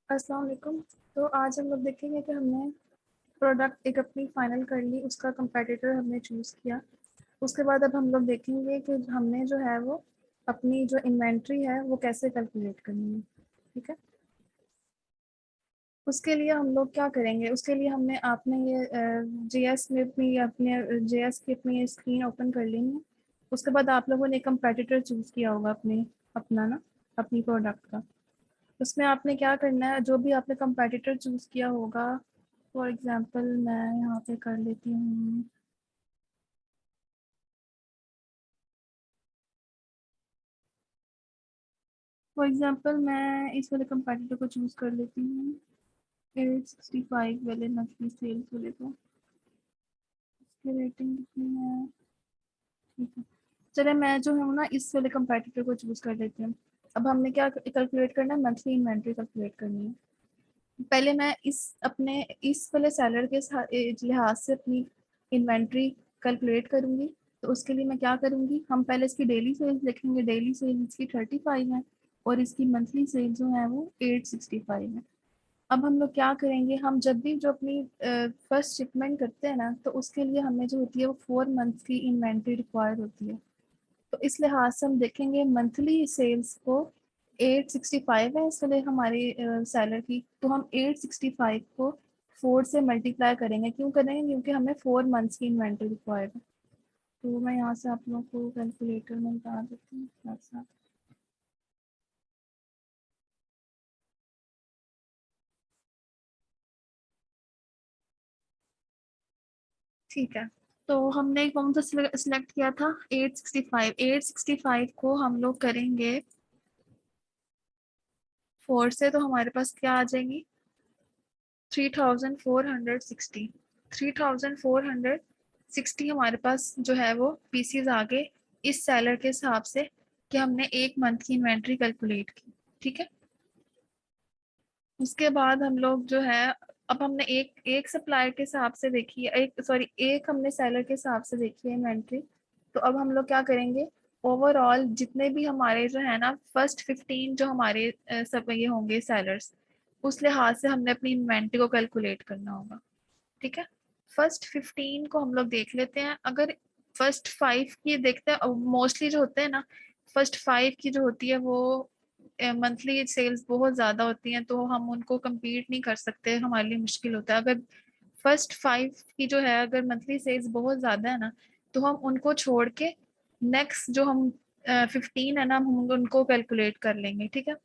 अस्सलाम वालेकुम। तो आज हम लोग देखेंगे कि हमने प्रोडक्ट एक अपनी फाइनल कर ली, उसका कंपेटिटर हमने चूज़ किया। उसके बाद अब हम लोग देखेंगे कि हमने जो है वो अपनी जो इन्वेंट्री है वो कैसे कैलकुलेट करनी है। ठीक है, उसके लिए हम लोग क्या करेंगे, उसके लिए हमने आपने ये जीएस में अपनी अपने जीएस की अपनी ये स्क्रीन ओपन कर लेनी है। उसके बाद आप लोगों ने कंपेटिटर चूज़ किया होगा अपने अपना ना अपनी प्रोडक्ट का। उसमें आपने क्या करना है, जो भी आपने कंपेटिटर चूज़ किया होगा। फॉर एग्जांपल मैं यहाँ पे कर लेती हूँ। फॉर एग्जांपल मैं इस वाले कंपेटिटर को चूज़ कर लेती हूँ, 865 वाले मंथली सेल्स वाले को। इसकी रेटिंग कितनी है? ठीक है, चले मैं जो हूँ ना इस वाले कंपेटिटर को चूज़ कर लेती हूँ। अब हमने क्या कैलकुलेट करना है, मंथली इन्वेंट्री कैलकुलेट करनी है। पहले मैं इस अपने इस वाले सेलर के लिहाज से अपनी इन्वेंट्री कैलकुलेट करूंगी। तो उसके लिए मैं क्या करूंगी, हम पहले इसकी डेली सेल्स लिखेंगे। डेली सेल्स इसकी 35 है और इसकी मंथली सेल्स जो है वो 865 है। अब हम लोग क्या करेंगे, हम जब भी जो अपनी फर्स्ट शिपमेंट करते हैं ना, तो उसके लिए हमें जो होती है वो 4 मंथ्स की इन्वेंट्री रिक्वायर्ड होती है। तो इस लिहाज से हम देखेंगे मंथली सेल्स को 865 है इसलिए हमारी सैलर की, तो हम 865 को 4 से मल्टीप्लाई करेंगे। क्यों करेंगे, क्योंकि हमें 4 मंथ्स की इन्वेंट्री रिक्वायर्ड है। तो मैं यहाँ से आप लोगों को कैलकुलेटर में बता देती हूँ साथ साथ। ठीक है, तो हमने कौन सा सिलेक्ट किया था, 865। 865 को हम लोग करेंगे 4 से, तो हमारे पास क्या आ जाएंगी, 3460। 3460 हमारे पास जो है वो पीसीज आ गए इस सेलर के हिसाब से कि हमने एक मंथ की इन्वेंट्री कैलकुलेट की। ठीक है, उसके बाद हम लोग जो है, अब हमने एक एक सप्लायर के हिसाब से देखी है, एक सॉरी एक हमने सेलर के हिसाब से देखी है इन्वेंट्री। तो अब हम लोग क्या करेंगे, ओवरऑल जितने भी हमारे जो है ना फर्स्ट 15 जो हमारे सब ये होंगे सेलर्स, उस लिहाज से हमने अपनी इन्वेंट्री को कैलकुलेट करना होगा। ठीक है, फर्स्ट 15 को हम लोग देख लेते हैं। अगर फर्स्ट 5 की देखते हैं, मोस्टली जो होते हैं ना, फर्स्ट 5 की जो होती है वो मंथली सेल्स बहुत ज़्यादा होती हैं, तो हम उनको compete नहीं कर सकते, हमारे लिए मुश्किल होता है। अगर फर्स्ट 5 की जो है अगर मंथली सेल्स बहुत ज़्यादा है ना, तो हम उनको छोड़ के नेक्स्ट जो हम 15 है ना, हम उनको कैलकुलेट कर लेंगे। ठीक है,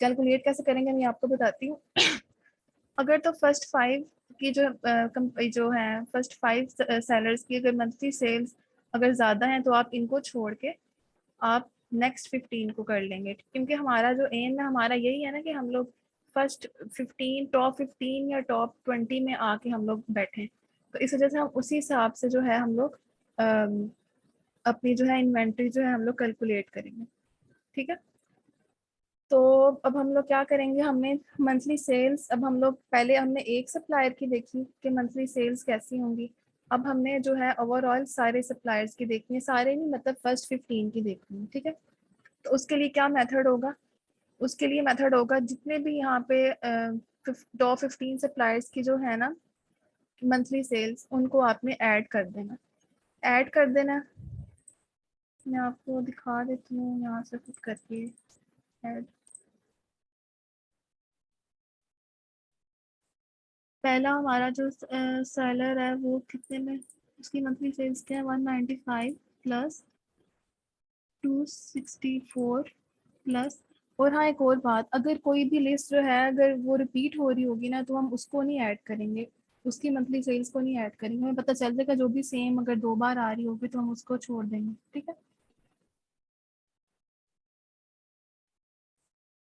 कैलकुलेट कैसे करेंगे मैं आपको बताती हूँ। अगर तो फर्स्ट 5 की जो है फर्स्ट 5 सेलर्स की अगर मंथली सेल्स अगर ज़्यादा है, तो आप इनको छोड़ के आप नेक्स्ट 15 को कर लेंगे। क्योंकि हमारा जो एम है हमारा यही है ना कि हम लोग फर्स्ट 15 टॉप 15 या टॉप 20 में आके हम लोग बैठे। तो इस वजह से हम उसी हिसाब से जो है हम लोग अपनी जो है इन्वेंट्री जो है हम लोग कैलकुलेट करेंगे। ठीक है, तो अब हम लोग क्या करेंगे, हमने मंथली सेल्स, अब हम लोग पहले हमने एक सप्लायर की देखी कि मंथली सेल्स कैसी होंगी। अब हमने जो है ओवरऑल सारे सप्लायर्स की देखनी है, सारे नहीं मतलब फर्स्ट 15 की देखनी है। ठीक है, तो उसके लिए क्या मेथड होगा, उसके लिए मेथड होगा जितने भी यहाँ पे टॉप 15 सप्लायर्स की जो है ना मंथली सेल्स, उनको आपने ऐड कर देना। ऐड कर देना, मैं आपको दिखा देती हूँ यहाँ से कुछ करके ऐड। पहला हमारा जो सेलर है वो कितने में, उसकी मंथली सेल्स क्या है, 195 प्लस 264 प्लस। और हाँ एक और बात, अगर कोई भी लिस्ट जो है अगर वो रिपीट हो रही होगी ना, तो हम उसको नहीं ऐड करेंगे, उसकी मंथली सेल्स को नहीं ऐड करेंगे। हमें पता चल जाएगा जो भी सेम अगर 2 बार आ रही होगी तो हम उसको छोड़ देंगे। ठीक है,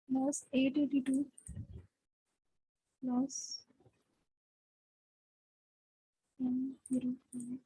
प्लस 882 प्लस 105।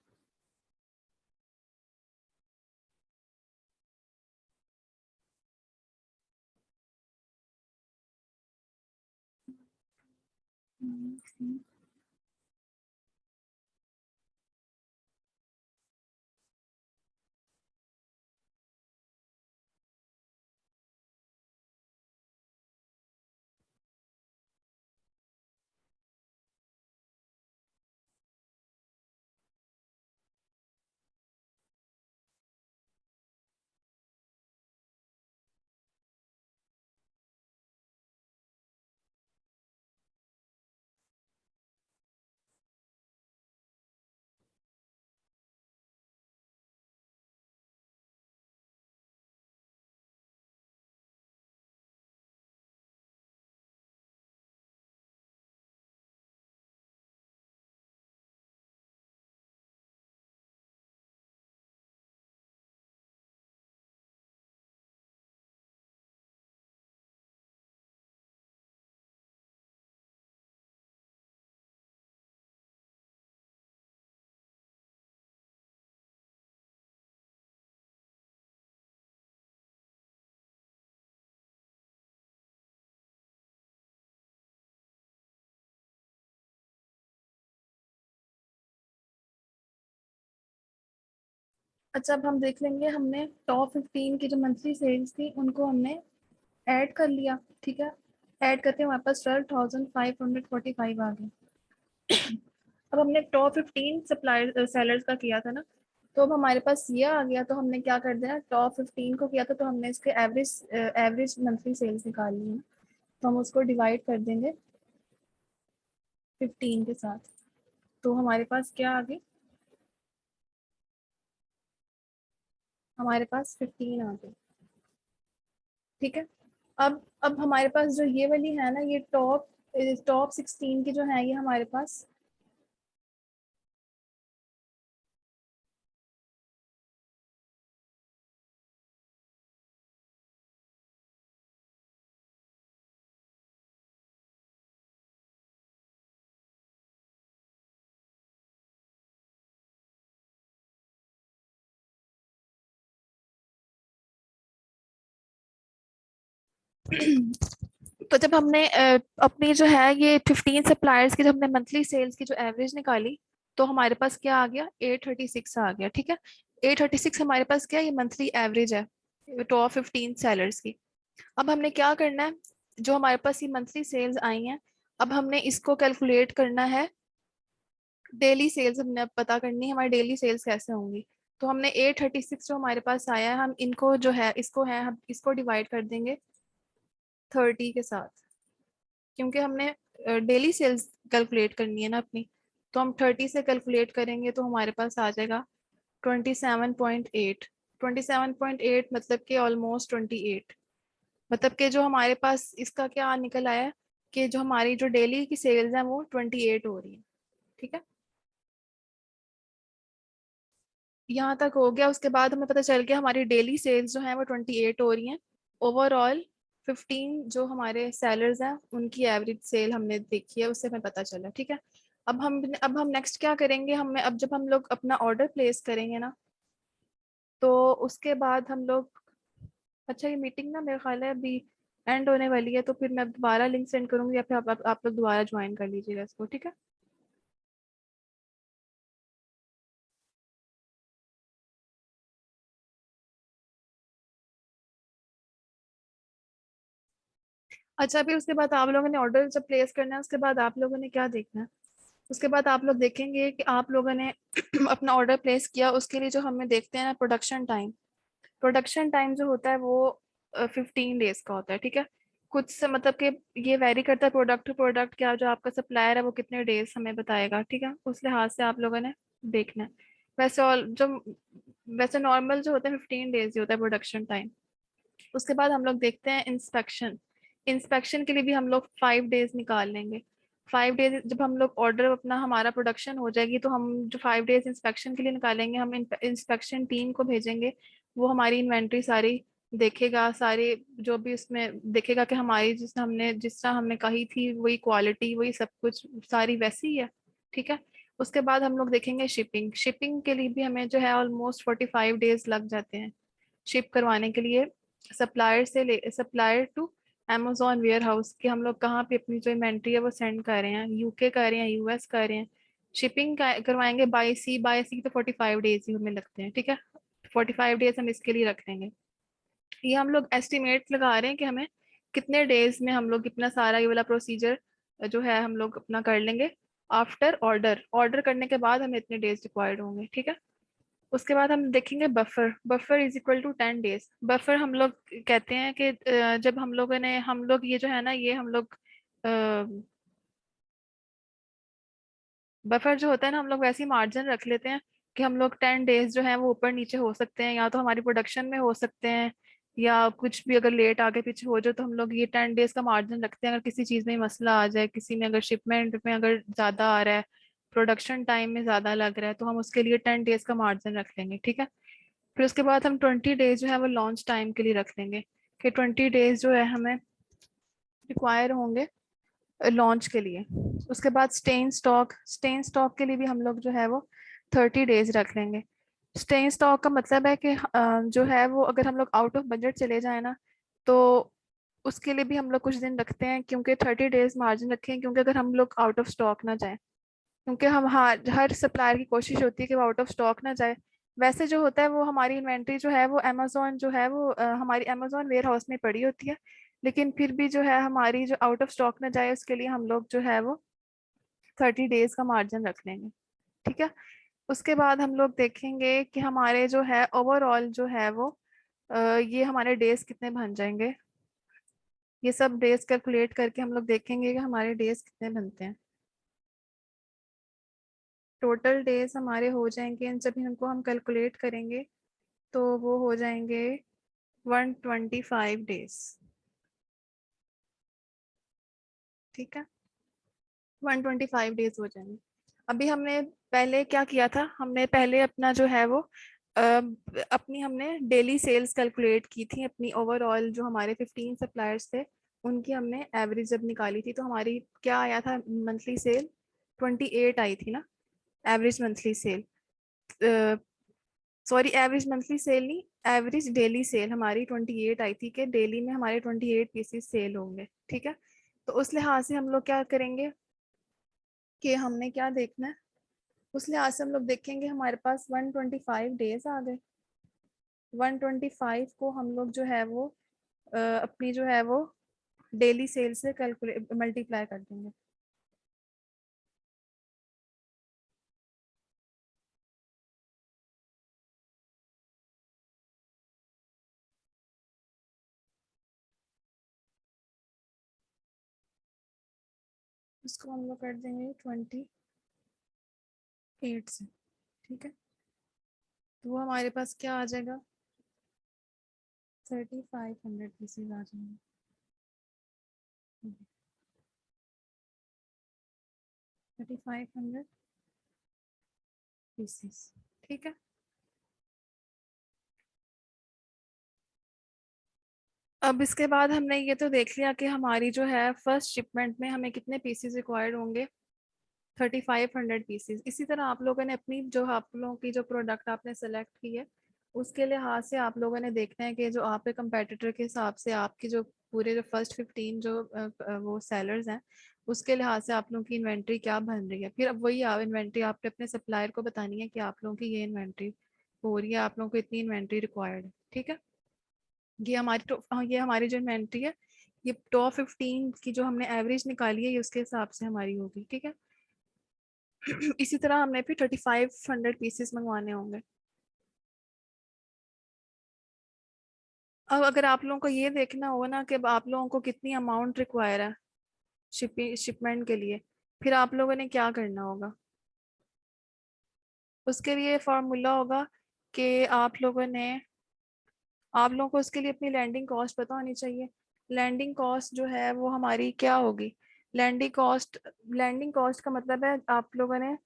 अच्छा, अब हम देख लेंगे, हमने टॉप 15 की जो मंथली सेल्स थी उनको हमने ऐड कर लिया, ठीक है। ऐड करके हमारे पास 12,545 आ गए। अब हमने टॉप 15 सप्लायर सेलर्स का किया था ना, तो अब हमारे पास ये आ गया, तो हमने क्या कर दिया, टॉप 15 को किया था तो हमने इसके एवरेज मंथली सेल्स निकाल ली है। तो हम उसको डिवाइड कर देंगे 15 के साथ, तो हमारे पास क्या आ गई, हमारे पास 15 आ गई, ठीक है। अब हमारे पास जो ये वाली है ना, ये टॉप टॉप 16 की जो है, ये हमारे पास तो जब हमने अपनी जो है ये 15 सप्लायर्स की जब हमने मंथली सेल्स की जो एवरेज निकाली, तो हमारे पास क्या आ गया, 836 आ गया, ठीक है। 836 हमारे पास क्या है, ये मंथली एवरेज है टॉप 15 सेलर्स की। अब हमने क्या करना है, जो हमारे पास ये मंथली सेल्स आई हैं, अब हमने इसको कैलकुलेट करना है, डेली सेल्स हमने अब पता करनी है हमारी डेली सेल्स कैसे होंगी। तो हमने 836 जो हमारे पास आया है, हम इनको जो है इसको है हम इसको डिवाइड कर देंगे 30 के साथ, क्योंकि हमने डेली सेल्स कैलकुलेट करनी है ना अपनी। तो हम 30 से कैलकुलेट करेंगे तो हमारे पास आ जाएगा 27.8। 27.8 मतलब कि ऑलमोस्ट 28, मतलब कि जो हमारे पास इसका क्या निकल आया है, कि जो हमारी जो डेली की सेल्स हैं वो 28 हो रही है, ठीक है। यहाँ तक हो गया, उसके बाद हमें पता चल गया हमारी डेली सेल्स जो है वो 28 हो रही हैं। ओवरऑल 15 जो हमारे सेलर्स हैं उनकी एवरेज सेल हमने देखी है, उससे हमें पता चला, ठीक है। अब हम नेक्स्ट क्या करेंगे, हमें अब जब हम लोग अपना ऑर्डर प्लेस करेंगे ना, तो उसके बाद हम लोग, अच्छा ये मीटिंग ना मेरे ख्याल है अभी एंड होने वाली है, तो फिर मैं दोबारा लिंक सेंड करूंगी, या फिर आप लोग दोबारा ज्वाइन कर लीजिएगा इसको, ठीक है। अच्छा, अभी उसके बाद आप लोगों ने ऑर्डर जब प्लेस करना है, उसके बाद आप लोगों ने क्या देखना है, उसके बाद आप लोग देखेंगे कि आप लोगों ने अपना ऑर्डर प्लेस किया, उसके लिए जो हमें देखते हैं ना प्रोडक्शन टाइम। प्रोडक्शन टाइम जो होता है वो 15 डेज का होता है, ठीक है। कुछ से मतलब कि ये वेरी करता है प्रोडक्ट टू प्रोडक्ट, क्या जो आपका सप्लायर है वो कितने डेज हमें बताएगा, ठीक है, उस लिहाज से आप लोगों ने देखना है। वैसे ऑल जो वैसे नॉर्मल जो होता है 15 डेज ही होता है प्रोडक्शन टाइम। उसके बाद हम लोग देखते हैं इंस्पेक्शन। इंस्पेक्शन के लिए भी हम लोग 5 डेज निकाल लेंगे। 5 डेज जब हम लोग ऑर्डर अपना हमारा प्रोडक्शन हो जाएगी, तो हम जो 5 डेज इंस्पेक्शन के लिए निकालेंगे, हम इंस्पेक्शन टीम को भेजेंगे। वो हमारी इन्वेंट्री सारी देखेगा, सारे जो भी उसमें देखेगा कि हमारी जिस तरह हमने कही थी वही क्वालिटी वही सब कुछ सारी वैसी ही है, ठीक है। उसके बाद हम लोग देखेंगे शिपिंग। शिपिंग के लिए भी हमें जो है ऑलमोस्ट 45 डेज लग जाते हैं शिप करवाने के लिए, supplier to Amazon warehouse, कि हम लोग कहाँ पे अपनी जो इन्वेंट्री है वो सेंड कर रहे हैं, यूके कर रहे हैं, यूएस कर रहे हैं। शिपिंग करवाएंगे बाय सी तो 45 डेज ही हमें लगते हैं, ठीक है। 45 डेज हम इसके लिए रख लेंगे। ये हम लोग एस्टिमेट लगा रहे हैं कि हमें कितने डेज में हम लोग इतना सारा ये वाला प्रोसीजर जो है हम लोग अपना कर लेंगे। आफ्टर ऑर्डर ऑर्डर करने के बाद हमें इतने डेज रिक्वायर्ड होंगे, ठीक है। उसके बाद हम देखेंगे buffer. Buffer is equal to 10 days. Buffer हम लोग कहते हैं कि जब हम लोग ये जो है ना, ये हम लोग बफर जो होता है ना, हम लोग वैसे ही मार्जिन रख लेते हैं कि हम लोग 10 डेज जो है वो ऊपर नीचे हो सकते हैं, या तो हमारी प्रोडक्शन में हो सकते हैं, या कुछ भी अगर लेट आगे पीछे हो जाए, तो हम लोग ये 10 डेज का मार्जिन रखते हैं। अगर किसी चीज़ में मसला आ जाए, किसी में अगर शिपमेंट में अगर ज़्यादा आ रहा है, प्रोडक्शन टाइम में ज़्यादा लग रहा है, तो हम उसके लिए 10 डेज का मार्जिन रख लेंगे, ठीक है। फिर उसके बाद हम 20 डेज जो है वो लॉन्च टाइम के लिए रख लेंगे, कि 20 डेज जो है हमें रिक्वायर होंगे लॉन्च के लिए। उसके बाद स्टेन स्टॉक के लिए भी हम लोग जो है वो 30 डेज रख लेंगे। स्टेन स्टॉक का मतलब है कि जो है वो अगर हम लोग आउट ऑफ बजट चले जाए ना, तो उसके लिए भी हम लोग कुछ दिन रखते हैं, क्योंकि 30 डेज मार्जिन रखें, क्योंकि अगर हम लोग आउट ऑफ स्टॉक ना जाए, क्योंकि हम हर सप्लायर की कोशिश होती है कि वो आउट ऑफ स्टॉक ना जाए। वैसे जो होता है वो हमारी इन्वेंट्री जो है वो अमेजोन जो है वो हमारी अमेजोन वेयर हाउस में पड़ी होती है, लेकिन फिर भी जो है हमारी जो आउट ऑफ स्टॉक ना जाए उसके लिए हम लोग जो है वो 30 डेज का मार्जिन रख लेंगे। ठीक है। उसके बाद हम लोग देखेंगे कि हमारे जो है ओवरऑल जो है वो ये हमारे डेज कितने बन जाएंगे। ये सब डेज कैलकुलेट करके हम लोग देखेंगे कि हमारे डेज कितने बनते हैं। टोटल डेज हमारे हो जाएंगे, इन सभी इनको हम कैलकुलेट करेंगे तो वो हो जाएंगे 125 डेज। ठीक है, 125 डेज हो जाएंगे। अभी हमने पहले क्या किया था, हमने पहले अपना जो है वो अपनी हमने डेली सेल्स कैलकुलेट की थी, अपनी ओवरऑल जो हमारे 15 सप्लायर्स थे उनकी हमने एवरेज जब निकाली थी तो हमारी क्या आया था, मंथली सेल 28 आई थी ना, average monthly cell. Sorry, average monthly cell नहीं, एवरेज डेली सेल हमारी 28 आई थी कि डेली में हमारे 28 पीसेस सेल होंगे। ठीक है। तो उस लिहाज से हम लोग क्या करेंगे कि हमने क्या देखना है, उस लिहाज से हम लोग देखेंगे हमारे पास 125 डेज आ गए। 125 को हम लोग जो है वो अपनी जो है वो डेली सेल से कैलकुलेट मल्टीप्लाई कर देंगे। उसको हम लोग कर देंगे 28 से। ठीक है। तो वो हमारे पास क्या आ जाएगा, 3500 पीसेज आ जाएंगे। 3500 पीसेस। ठीक है। अब इसके बाद हमने ये तो देख लिया कि हमारी जो है फर्स्ट शिपमेंट में हमें कितने पीसेस रिक्वायर्ड होंगे, 3500 पीसेस। इसी तरह आप लोगों ने अपनी जो आप लोगों की जो प्रोडक्ट आपने सेलेक्ट की है उसके लिहाज से आप लोगों ने देखना है कि जो आपके कंपेटिटर के हिसाब से आपकी जो पूरे जो फर्स्ट 15 जो वो सेलर्स हैं उसके लिहाज से आप लोगों की इन्वेंट्री क्या बन रही है। फिर अब वही आप इन्वेंट्री आपने अपने सप्लायर को बतानी है कि आप लोगों की ये इन्वेंट्री हो रही है, आप लोगों को इतनी इन्वेंट्री रिक्वायर्ड है। ठीक है। ये हमारी ये हमारी जो इन्वेंट्री है ये टॉप 15 की जो हमने एवरेज निकाली है ये उसके हिसाब से हमारी होगी। ठीक है। इसी तरह हमने फिर 3500 पीसेस मंगवाने होंगे। अब अगर आप लोगों को ये देखना होगा ना कि अब आप लोगों को कितनी अमाउंट रिक्वायर है शिपमेंट के लिए, फिर आप लोगों ने क्या करना होगा, उसके लिए फॉर्मूला होगा कि आप लोगों को उसके लिए अपनी लैंडिंग कॉस्ट पता होनी चाहिए। लैंडिंग कॉस्ट जो है वो हमारी क्या होगी, लैंडिंग कॉस्ट का मतलब है आप लोगों ने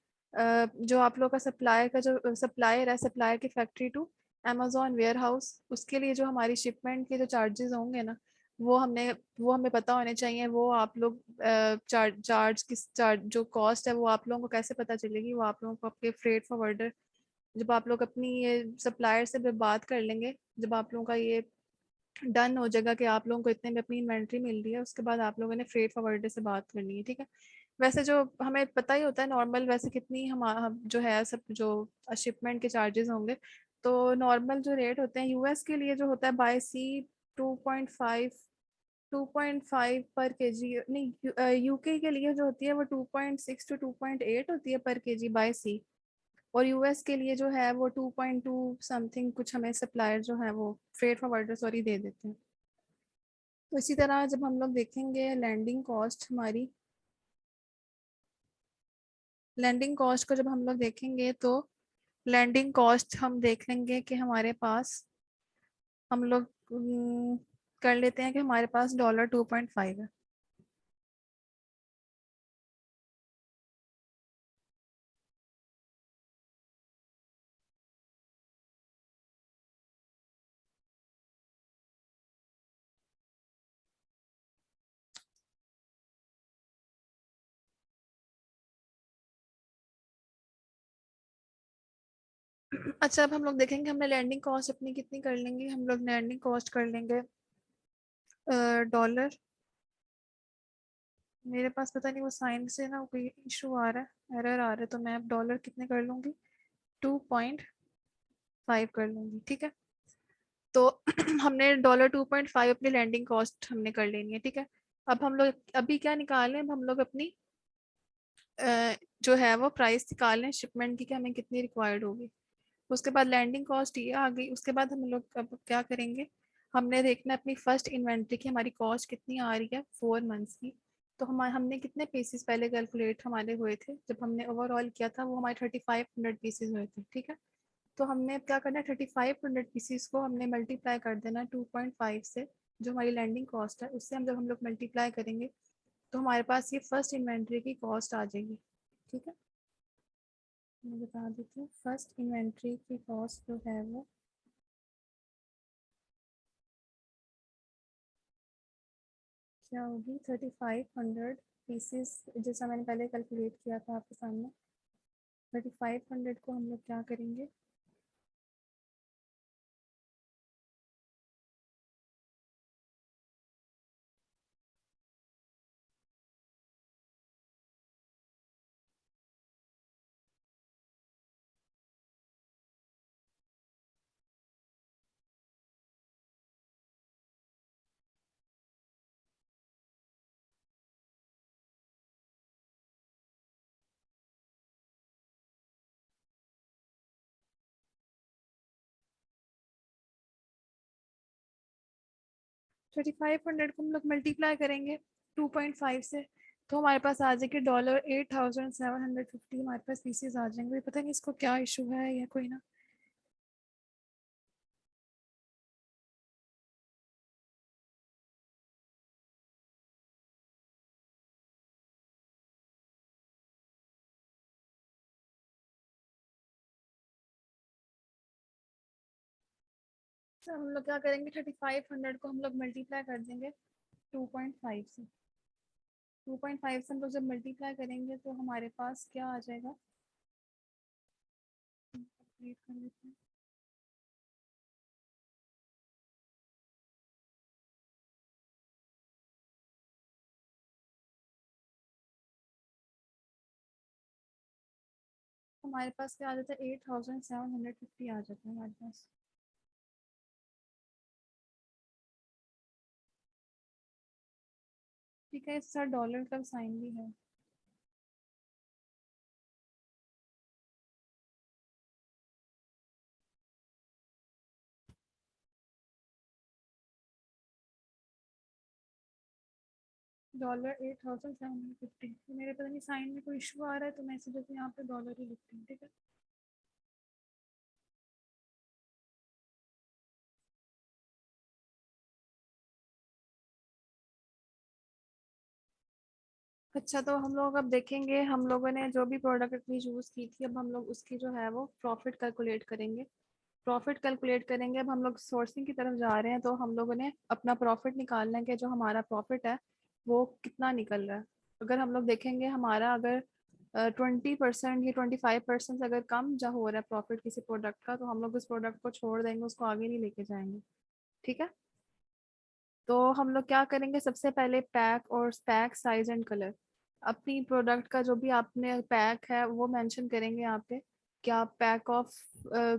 जो आप लोगों का सप्लायर का जो सप्लायर है, सप्लायर की factory to Amazon warehouse, उसके लिए जो हमारी शिपमेंट के जो चार्जेस होंगे ना वो हमें पता होने चाहिए। वो आप लोग चार्ज जो कॉस्ट है वो आप लोगों को कैसे पता चलेगी, वो आप लोगों को आपके फ्रेट फॉरवर्डर, जब आप लोग अपनी ये सप्लायर से बात कर लेंगे, जब आप लोगों का ये डन हो जाएगा कि आप लोगों को इतने में अपनी इन्वेंट्री मिल रही है, उसके बाद आप लोगों ने फ्रेट फॉरवर्डर से बात करनी है। ठीक है। वैसे जो हमें पता ही होता है नॉर्मल वैसे कितनी हम जो है सब जो शिपमेंट के चार्जेस होंगे, तो नॉर्मल जो रेट होते हैं यूएस के लिए जो होता है बाय सी 2.5 2.5 पर केजी, नहीं यूके के लिए जो होती है वो 2.6 to 2.8 होती है पर केजी बाय सी। और यूएस के लिए जो है वो 2.2 समथिंग कुछ हमें सप्लायर जो है वो फ्रेट फॉरवर्डर सॉरी दे देते हैं। तो इसी तरह जब हम लोग देखेंगे लैंडिंग कॉस्ट को जब हम लोग देखेंगे तो लैंडिंग कॉस्ट हम देख लेंगे कि हमारे पास हम लोग कर लेते हैं कि हमारे पास $2.5 है। अच्छा, अब हम लोग देखेंगे हमने लैंडिंग कॉस्ट अपनी कितनी कर लेंगे, हम लोग लैंडिंग कॉस्ट कर लेंगे डॉलर। मेरे पास पता नहीं वो साइन से ना कोई इशू आ रहा है, एरर आ रहा है, तो मैं अब डॉलर कितने कर लूँगी, 2 पॉइंट 5 कर लूंगी, ठीक है। तो हमने $2.5 अपनी लैंडिंग कॉस्ट हमने कर लेनी है, ठीक है। अब हम लोग अभी क्या निकालें, अब हम लोग अपनी जो है वो प्राइस निकालें शिपमेंट की कि हमें कितनी रिक्वायर्ड होगी। उसके बाद लैंडिंग कॉस्ट ये आ गई। उसके बाद हम लोग अब क्या करेंगे, हमने देखना है अपनी फर्स्ट इन्वेंट्री की हमारी कॉस्ट कितनी आ रही है 4 मंथ्स की। तो हमने कितने पीसेस पहले कैलकुलेट हमारे हुए थे जब हमने ओवरऑल किया था, वो हमारे 3500 पीसेस हुए थे, ठीक है। तो हमने अब क्या करना है, 3500 पीसीस को हमने मल्टीप्लाई कर देना 2.5 से, जो हमारी लैंडिंग कॉस्ट है उससे। जब हम लोग मल्टीप्लाई करेंगे तो हमारे पास ये फर्स्ट इन्वेंट्री की कॉस्ट आ जाएगी, ठीक है। मैं बता देती हूँ, फर्स्ट इन्वेंट्री की कॉस्ट जो है वो क्या होगी, 3500 पीसीस, जैसा मैंने पहले कैलकुलेट किया था आपके सामने। 3500 को हम लोग क्या करेंगे, 3500 को हम लोग मल्टीप्लाई करेंगे 2.5 से, तो हमारे पास आ जाएगी $8750 हमारे पास पीसेस आ जाएंगे। पता नहीं इसको क्या इशू है या कोई ना। तो हम लोग क्या करेंगे, 3500 को हम लोग मल्टीप्लाई कर देंगे 2.5 से। 2.5 से हम लोग जब मल्टीप्लाई करेंगे तो हमारे पास क्या आ जाएगा, वेट कर लेते हैं। हमारे पास क्या आ जाता है, 8750 आ जाता है हमारे पास। ठीक है, इस साथ डॉलर का साइन भी है। $8750, मेरे पता नहीं साइन में कोई इशू आ रहा है, तो मैं इसे जैसे यहाँ पे डॉलर ही लिखती हूँ, ठीक है। अच्छा, तो हम लोग अब देखेंगे, हम लोगों ने जो भी प्रोडक्ट अपनी यूज़ की थी, अब हम लोग उसकी जो है वो प्रॉफिट कैलकुलेट करेंगे। प्रॉफिट कैलकुलेट करेंगे, अब हम लोग सोर्सिंग की तरफ जा रहे हैं, तो हम लोगों ने अपना प्रॉफिट निकालना है कि जो हमारा प्रॉफिट है वो कितना निकल रहा है। अगर हम लोग देखेंगे हमारा अगर 20% या 25% अगर कम जा हो रहा है प्रॉफिट किसी प्रोडक्ट का, तो हम लोग उस प्रोडक्ट को छोड़ देंगे, उसको आगे नहीं लेके जाएंगे, ठीक है। तो हम लोग क्या करेंगे, सबसे पहले पैक और पैक साइज एंड कलर, अपनी प्रोडक्ट का जो भी आपने पैक है वो मेंशन करेंगे यहाँ पे। क्या पैक ऑफ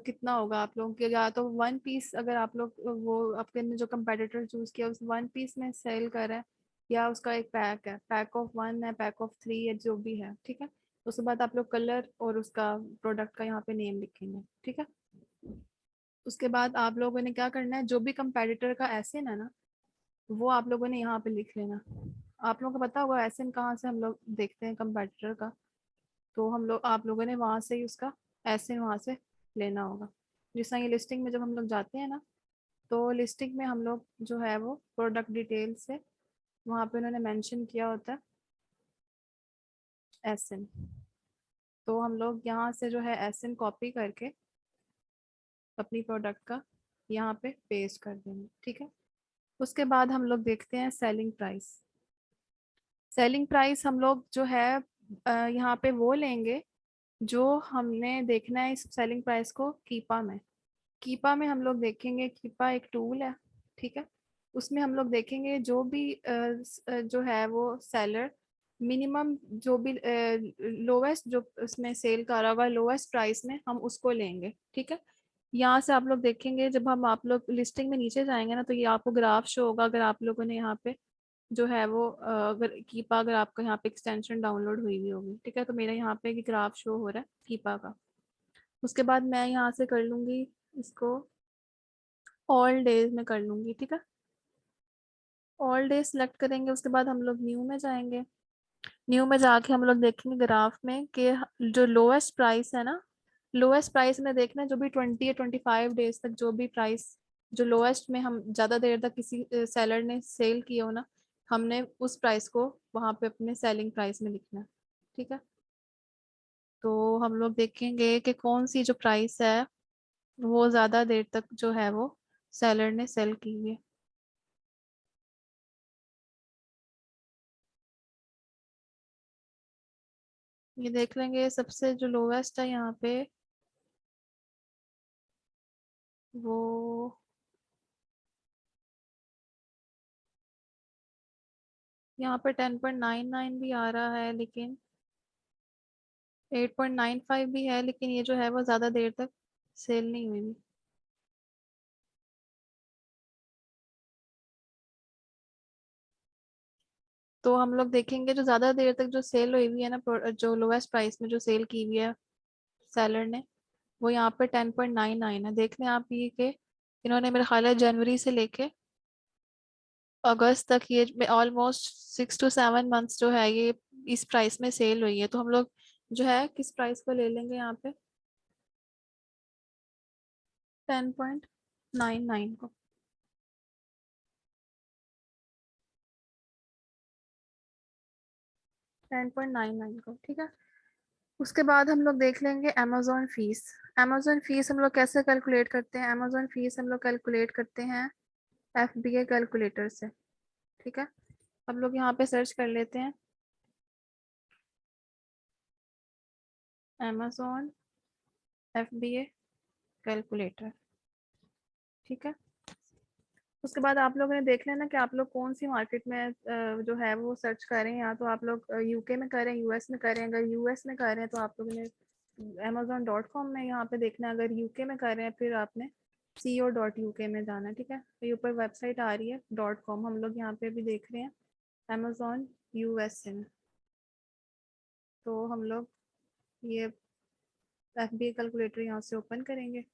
कितना होगा आप लोगों के, या तो 1 पीस अगर आप लोग वो आपके ने जो कंपेटिटर चूज किया उस 1 पीस में सेल कर रहा है, या उसका एक पैक है, पैक ऑफ 1 है, पैक ऑफ 3 है, जो भी है, ठीक है। उसके बाद आप लोग कलर और उसका प्रोडक्ट का यहाँ पे नेम लिखेंगे, ठीक है। उसके बाद आप लोगों ने क्या करना है, जो भी कंपेटिटर का एसिन है ना, वो आप लोगों ने यहाँ पे लिख लेना। आप लोगों को पता होगा एसिन कहाँ से हम लोग देखते हैं कंपेटिटर का, तो हम लोग आप लोगों ने वहाँ से ही उसका एसिन वहाँ से लेना होगा। जिस तरह ये लिस्टिंग में जब हम लोग जाते हैं ना, तो लिस्टिंग में हम लोग जो है वो प्रोडक्ट डिटेल से वहाँ पे उन्होंने मेंशन किया होता है एसिन। तो हम लोग यहाँ से जो है एसिन कॉपी करके अपनी प्रोडक्ट का यहाँ पे पेस्ट कर देंगे, ठीक है। उसके बाद हम लोग देखते हैं सेलिंग प्राइस। सेलिंग प्राइस हम लोग जो है यहाँ पे वो लेंगे जो हमने देखना है इस सेलिंग प्राइस को कीपा में। कीपा में हम लोग देखेंगे, कीपा एक टूल है, ठीक है। उसमें हम लोग देखेंगे जो भी जो है वो सेलर मिनिमम जो भी लोवेस्ट जो उसमें सेल कर रहा होगा लोवेस्ट प्राइस में हम उसको लेंगे, ठीक है। यहाँ से आप लोग देखेंगे, जब हम आप लोग लिस्टिंग में नीचे जाएंगे ना, तो ये आपको ग्राफ शो होगा। अगर आप लोगों ने यहाँ पे जो है वो अगर कीपा, अगर आपको यहाँ पे एक्सटेंशन डाउनलोड हुई हुई होगी, ठीक है, तो मेरा यहाँ पे ग्राफ शो हो रहा है कीपा का। उसके बाद मैं यहाँ से कर लूंगी इसको ऑल डेज में कर लूंगी, ठीक है। ऑल डे सिलेक्ट करेंगे, उसके बाद हम लोग न्यू में जाएंगे। न्यू में जाके हम लोग देखेंगे ग्राफ में कि जो लोएस्ट प्राइस है ना, लोएस्ट प्राइस में देखना है जो भी 20 या 25 डेज तक जो भी प्राइस, जो लोएस्ट में हम ज़्यादा देर तक किसी सेलर ने सेल किया हो ना, हमने उस प्राइस को वहाँ पे अपने सेलिंग प्राइस में लिखना है, ठीक है। तो हम लोग देखेंगे कि कौन सी जो प्राइस है वो ज़्यादा देर तक जो है वो सेलर ने सेल की हुई है। ये देख लेंगे सबसे जो लोवेस्ट है यहाँ पे, वो यहाँ पे 10.99 भी आ रहा है, लेकिन 8.95 भी है, लेकिन ये जो है वो ज़्यादा देर तक सेल नहीं हुई। तो हम लोग देखेंगे जो ज़्यादा देर तक जो सेल हुई हुई है ना, जो लोवेस्ट प्राइस में जो सेल की हुई है सेलर ने, वो यहाँ पे 10.99 है। देख लें आप ये कि इन्होंने मेरा ख्याल है जनवरी से लेके अगस्त तक ये ऑलमोस्ट 6 to 7 मंथ्स जो है ये इस प्राइस में सेल हुई है। तो हम लोग जो है किस प्राइस को ले लेंगे यहाँ पे, 10.99 को। 10.99 को, ठीक है। उसके बाद हम लोग देख लेंगे अमेजोन फीस। अमेजोन फीस हम लोग कैसे कैलकुलेट करते हैं? अमेजोन फीस हम लोग कैलकुलेट करते हैं FBA कैलकुलेटर से, ठीक है। हम लोग यहाँ पे सर्च कर लेते हैं अमेजोन FBA कैलकुलेटर, ठीक है। उसके बाद आप लोगों ने देख लेना कि आप लोग कौन सी मार्केट में जो है वो सर्च करें, या तो आप लोग UK में करें, US में करें। अगर US में कर रहे हैं तो आप लोगों ने amazon.com में यहाँ पे देखना है। अगर UK में कर रहे हैं फिर आपने co.uk में जाना है, ठीक है। तो ये ऊपर वेबसाइट आ रही है .com, हम लोग यहाँ पे भी देख रहे हैं अमेजोन USA में। तो हम लोग ये FBA कैलकुलेटर यहाँ से ओपन करेंगे।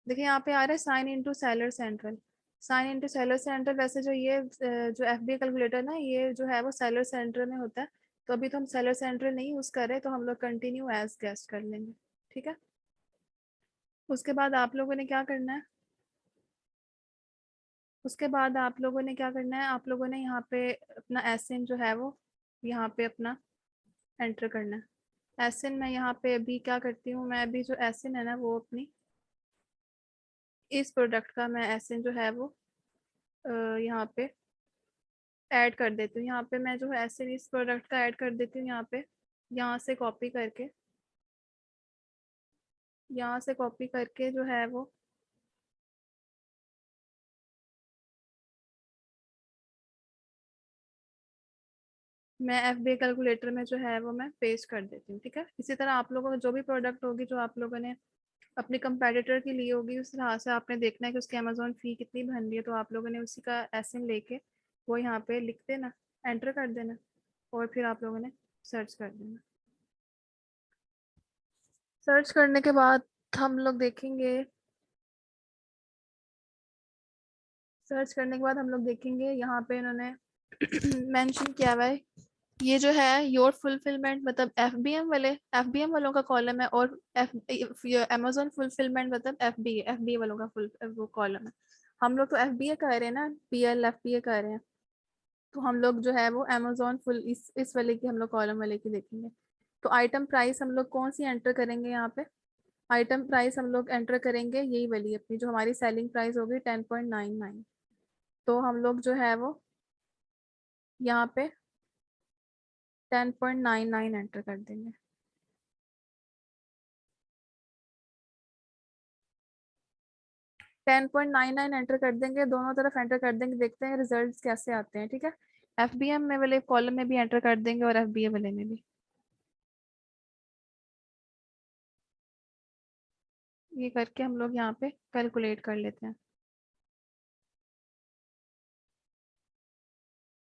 देखिए यहाँ पे आ रहा है sign in to seller central. Sign in to seller central, वैसे जो ये जो FBA कैलकुलेटर ना, ये जो है वो सेलर सेंटर में होता है। तो अभी तो हम सेलर सेंट्रल नहीं यूज़ कर रहे, तो हम लोग कंटिन्यू एज गेस्ट कर लेंगे, ठीक है। उसके बाद आप लोगों ने क्या करना है, उसके बाद आप लोगों ने क्या करना है, आप लोगों ने यहाँ पे अपना एसएन जो है वो यहाँ पे अपना एंटर करना है। एसएन मैं यहाँ पे अभी क्या करती हूँ, मैं अभी जो एसएन है ना वो अपनी इस प्रोडक्ट का मैं एसएन जो है वो यहाँ पे ऐड कर देती हूँ। यहाँ पे मैं जो है ऐसे इस प्रोडक्ट का ऐड कर देती हूँ यहाँ पे, यहाँ से कॉपी करके, यहाँ से कॉपी करके जो है वो मैं FBA कैलकुलेटर में जो है वो मैं पेस्ट कर देती हूँ, ठीक है। इसी तरह आप लोगों को जो भी प्रोडक्ट होगी जो आप लोगों ने अपने कंपेटिटर की ली होगी, उस तरह से आपने देखना है कि उसकी अमेजोन फी कितनी बन रही है, तो आप लोगों ने उसी का एसएन लेके वो यहाँ पे लिख देना, एंटर कर देना, और फिर आप लोगों ने सर्च कर देना। सर्च करने के बाद हम लोग देखेंगे, सर्च करने के बाद हम लोग देखेंगे यहाँ पे इन्होंने मेंशन किया हुआ है, ये जो है योर फुलफिलमेंट मतलब FBM वालों का कॉलम है, और अमेजोन फुलफिलमेंट मतलब FBA वालों का फुल वो कॉलम है। हम लोग तो FBA कर रहे हैं ना, PL FBA कर रहे हैं, तो हम लोग जो है वो अमेजोन फुल इस वाले की हम लोग कॉलम वाले की देखेंगे। तो आइटम प्राइस हम लोग कौन सी एंटर करेंगे यहाँ पे? आइटम प्राइस हम लोग एंटर करेंगे यही वाली अपनी, जो हमारी सेलिंग प्राइस होगी 10.99। तो हम लोग जो है वो यहाँ पे 10.99 एंटर कर देंगे। 10.99 एंटर कर देंगे, दोनों तरफ एंटर कर देंगे, देखते हैं रिजल्ट्स कैसे आते हैं, ठीक है। FBM में वाले कॉलम में भी एंटर कर देंगे और FBA वाले में भी। ये करके हम लोग यहाँ पे कैलकुलेट कर लेते हैं।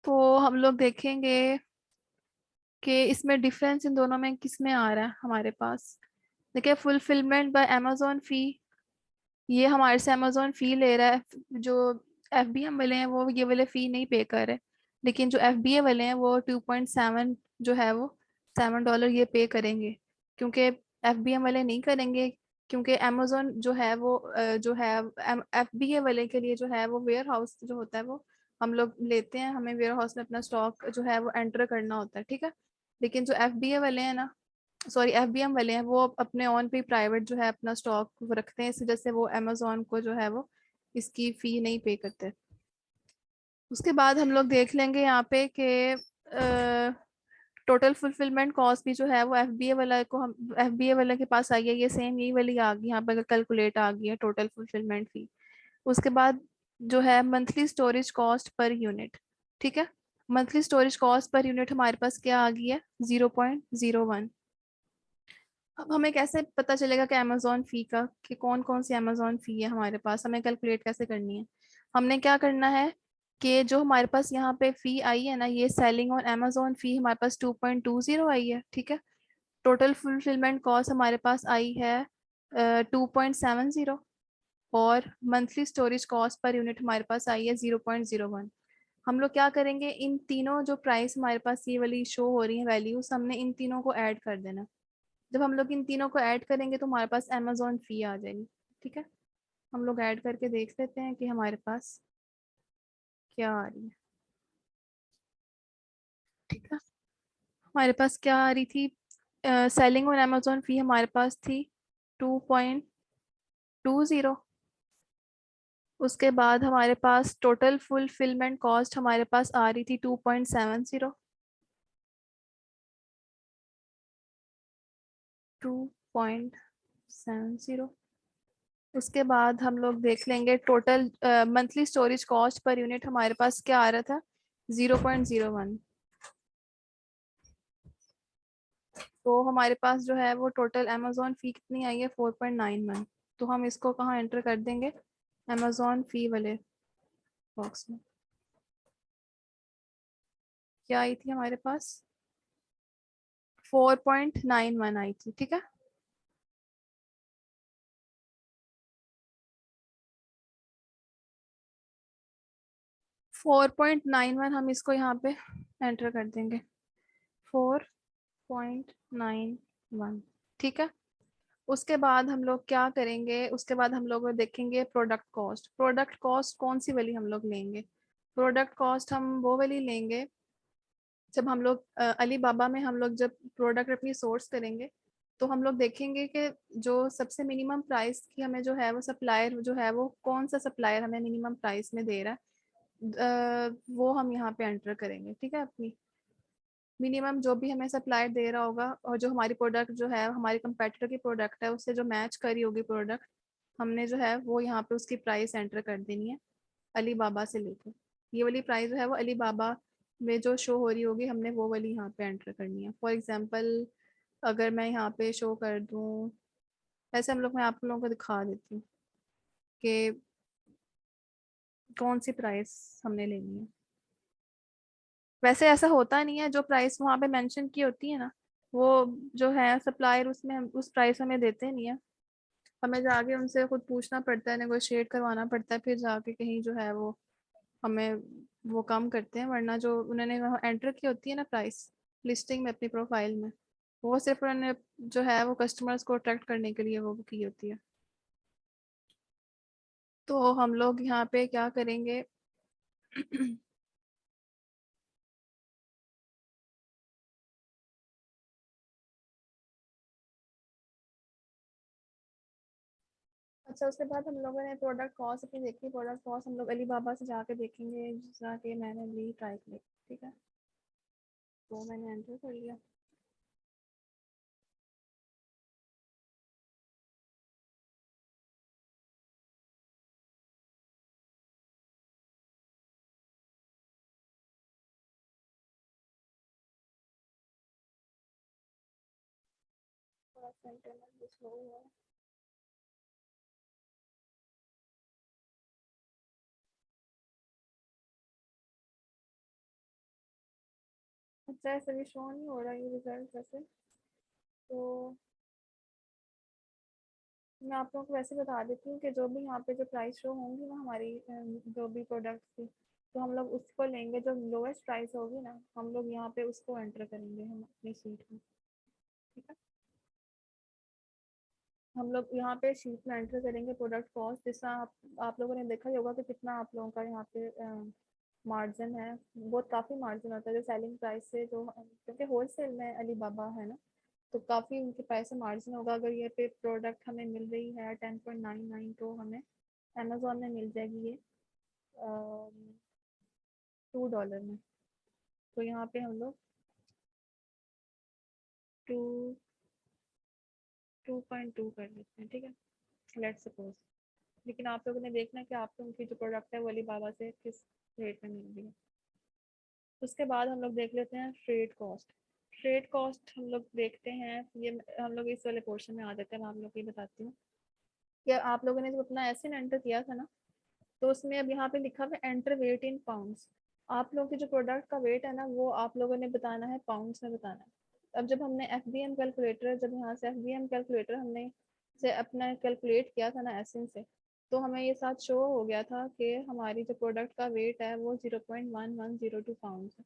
तो हम लोग देखेंगे कि इसमें डिफरेंस इन दोनों में किस में आ रहा है हमारे पास। देखिए, फुलफिलमेंट बाय अमेजोन फी, ये हमारे से अमेजोन फी ले रहा है। जो FBM वाले हैं वो ये वाले फी नहीं पे कर रहे, लेकिन जो FBA वाले हैं वो 2.7 जो है वो $7 ये पे करेंगे। क्योंकि FBM वाले नहीं करेंगे, क्योंकि अमेजोन जो है वो जो है FBA वाले के लिए जो है वो वेयर हाउस जो होता है वो हम लोग लेते हैं, हमें वेयर हाउस में अपना स्टॉक जो है वो एंटर करना होता है, ठीक है। लेकिन जो FBA वाले हैं ना, सॉरी FBM वाले हैं, वो अपने ऑन पे प्राइवेट जो है अपना स्टॉक रखते हैं, इस वजह से वो अमेजोन को जो है वो इसकी फी नहीं पे करते। उसके बाद हम लोग देख लेंगे यहाँ पे कि टोटल फुलफिलमेंट कॉस्ट भी जो है वो FBA वाला को हम FBA वाले के पास आई है, ये सेम यही वाली आ गई यहाँ पे कैलकुलेट आ गई है टोटल फुलफिलमेंट फी। उसके बाद जो है monthly storage cost per unit, ठीक है। Monthly storage cost per unit हमारे पास क्या आ गई है, 0.01। अब हमें कैसे पता चलेगा कि अमेजोन फी का, कि कौन कौन सी अमेजोन फी है हमारे पास, हमें कैलकुलेट कैसे करनी है। हमने क्या करना है कि जो हमारे पास यहाँ पे फी आई है ना, ये सेलिंग और अमेजोन फी हमारे पास 2.20 आई है, ठीक है। टोटल फुलफिलमेंट कॉस्ट हमारे पास आई है 2.70, और monthly storage cost per unit हमारे पास आई है 0.01। हम लोग क्या करेंगे, इन तीनों जो प्राइस हमारे पास ये वाली शो हो रही है वैल्यूज, हमने इन तीनों को ऐड कर देना। जब हम लोग इन तीनों को ऐड करेंगे तो हमारे पास अमेजोन फी आ जाएगी, ठीक है। हम लोग ऐड करके देख लेते हैं कि हमारे पास क्या आ रही है, ठीक है। हमारे पास क्या आ रही थी, सेलिंग और अमेजोन फी हमारे पास थी 2.20। उसके बाद हमारे पास टोटल फुलफिलमेंट कॉस्ट हमारे पास आ रही थी 2.70। 2.70। उसके बाद हम लोग देख लेंगे total monthly storage cost per unit हमारे पास क्या आ रहा था, 0.01। तो हमारे पास जो है वो टोटल अमेजोन फी कितनी आई है, 4.91। तो हम इसको कहाँ एंटर कर देंगे, अमेजोन फी वाले बॉक्स में। क्या आई थी हमारे पास, 4.91 आई थी, ठीक है। 4.91 हम इसको यहाँ पे एंटर कर देंगे, 4.91, ठीक है। उसके बाद हम लोग क्या करेंगे, उसके बाद हम लोग देखेंगे प्रोडक्ट कॉस्ट। प्रोडक्ट कॉस्ट कौन सी वाली हम लोग लेंगे, प्रोडक्ट कॉस्ट हम वो वाली लेंगे जब हम लोग अली बाबा में हम लोग जब प्रोडक्ट अपनी सोर्स करेंगे, तो हम लोग देखेंगे कि जो सबसे मिनिमम प्राइस की हमें जो है वो सप्लायर जो है वो कौन सा सप्लायर हमें मिनिमम प्राइस में दे रहा है, वो हम यहाँ पे एंटर करेंगे, ठीक है। अपनी मिनिमम जो भी हमें सप्लायर दे रहा होगा, और जो हमारी प्रोडक्ट जो है हमारी कंपेटिटर की प्रोडक्ट है उससे जो मैच करी होगी प्रोडक्ट, हमने जो है वो यहाँ पे उसकी प्राइस एंटर कर देनी है अली बाबा से लेकर। ये वाली प्राइस जो है वो अली बाबा में जो शो हो रही होगी हमने वो वाली यहाँ पे एंटर करनी है। फॉर एग्जांपल अगर मैं यहाँ पे शो कर दूँ, ऐसे हम लोग, मैं आप लोगों को दिखा देती हूँ कि कौन सी प्राइस हमने लेनी है। वैसे ऐसा होता नहीं है, जो प्राइस वहाँ पे मेंशन की होती है ना, वो जो है सप्लायर उसमें उस प्राइस हमें देते नहीं है, हमें जाके उनसे खुद पूछना पड़ता है, नेगोशिएट करवाना पड़ता है, फिर जाके कहीं जो है वो हमें वो कम करते हैं। वरना जो उन्होंने वहाँ एंटर की होती है ना प्राइस लिस्टिंग में अपनी प्रोफाइल में, वो सिर्फ उन्होंने जो है वो कस्टमर्स को अट्रैक्ट करने के लिए वो की होती है। तो हम लोग यहाँ पे क्या करेंगे अच्छा, उसके बाद हम लोगों ने प्रोडक्ट कॉस्ट अपनी देखी, प्रोडक्ट कॉस्ट हम लोग अली बाबा से जाके देखेंगे, जिस तरह के मैंने ली ट्राई की, ठीक है। तो मैंने एंटर कर लिया। थोड़ा सा इंटरनेट भी स्लो हुआ है। अच्छा ऐसे भी शो नहीं हो रहा ये रिजल्ट वैसे। तो मैं आप लोगों को वैसे बता देती हूँ कि जो भी यहाँ पे जो प्राइस शो होंगी ना हमारी जो भी प्रोडक्ट की, तो हम लोग उसको लेंगे, जो लोवेस्ट प्राइस होगी ना हम लोग यहाँ पे उसको एंटर करेंगे हम अपनी शीट में। ठीक है, हम लोग यहाँ पे शीट में एंटर करेंगे प्रोडक्ट कॉस्ट, जैसा आप लोगों ने देखा ही होगा कि कितना आप लोगों का यहाँ पे मार्जिन है। बहुत काफ़ी मार्जिन होता है जो सेलिंग प्राइस से, जो क्योंकि होलसेल में अलीबाबा है ना, तो काफ़ी उनके प्राइस से मार्जिन होगा। अगर ये पे प्रोडक्ट हमें मिल रही है 10.99, तो हमें अमेजोन में मिल जाएगी ये $2 में। तो यहाँ पे हम लोग 2.2 कर लेते हैं, ठीक है, लेट सपोज। लेकिन आप लोगों ने देखना है कि आप लोगों की जो प्रोडक्ट है वो अलीबाबा से किस रेट में मिल रही है। उसके बाद हम लोग देख लेते हैं फ्रेट कॉस्ट। फ्रेट कॉस्ट हम लोग देखते हैं, ये हम लोग इस वाले पोर्शन में आ जाते हैं। मैं आप लोग को ये बताती हूँ कि आप लोगों ने जब अपना एसिन एंटर किया था ना, तो उसमें अब यहाँ पे लिखा हुआ है एंटर वेट इन पाउंड्स। आप लोगों की जो प्रोडक्ट का वेट है ना वो आप लोगों ने बताना है पाउंड्स में बताना है। अब जब हमने एफ बी एम कैलकुलेटर, जब यहाँ से एफ बी एम कैलकुलेटर हमने से अपना कैलकुलेट किया था ना एसिन से, तो हमें ये साथ शो हो गया था कि हमारी जो प्रोडक्ट का वेट है वो 0.1102 पाउंड है।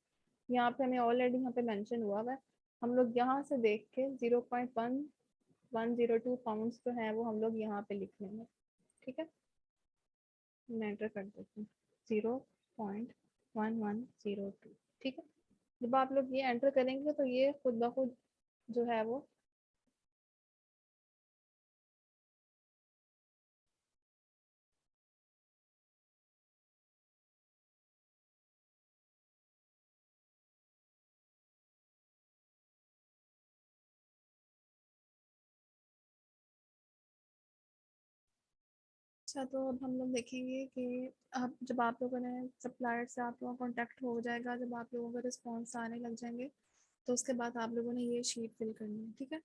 यहाँ पे हमें ऑलरेडी यहाँ पे मेंशन हुआ है। हम लोग यहाँ से देख के 0.1102 पाउंड जो है वो हम लोग यहाँ पे लिख लेंगे। ठीक है, मैं एंटर कर देती हूँ 0.1102। ठीक है, जब आप लोग ये एंटर करेंगे तो ये खुद ब खुद जो है वो अच्छा। तो अब हम लोग देखेंगे कि अब जब आप लोगों ने सप्लायर से आप लोगों का कॉन्टैक्ट हो जाएगा, जब आप लोगों का रिस्पॉन्स आने लग जाएंगे, तो उसके बाद आप लोगों ने ये शीट फिल करनी है। ठीक है,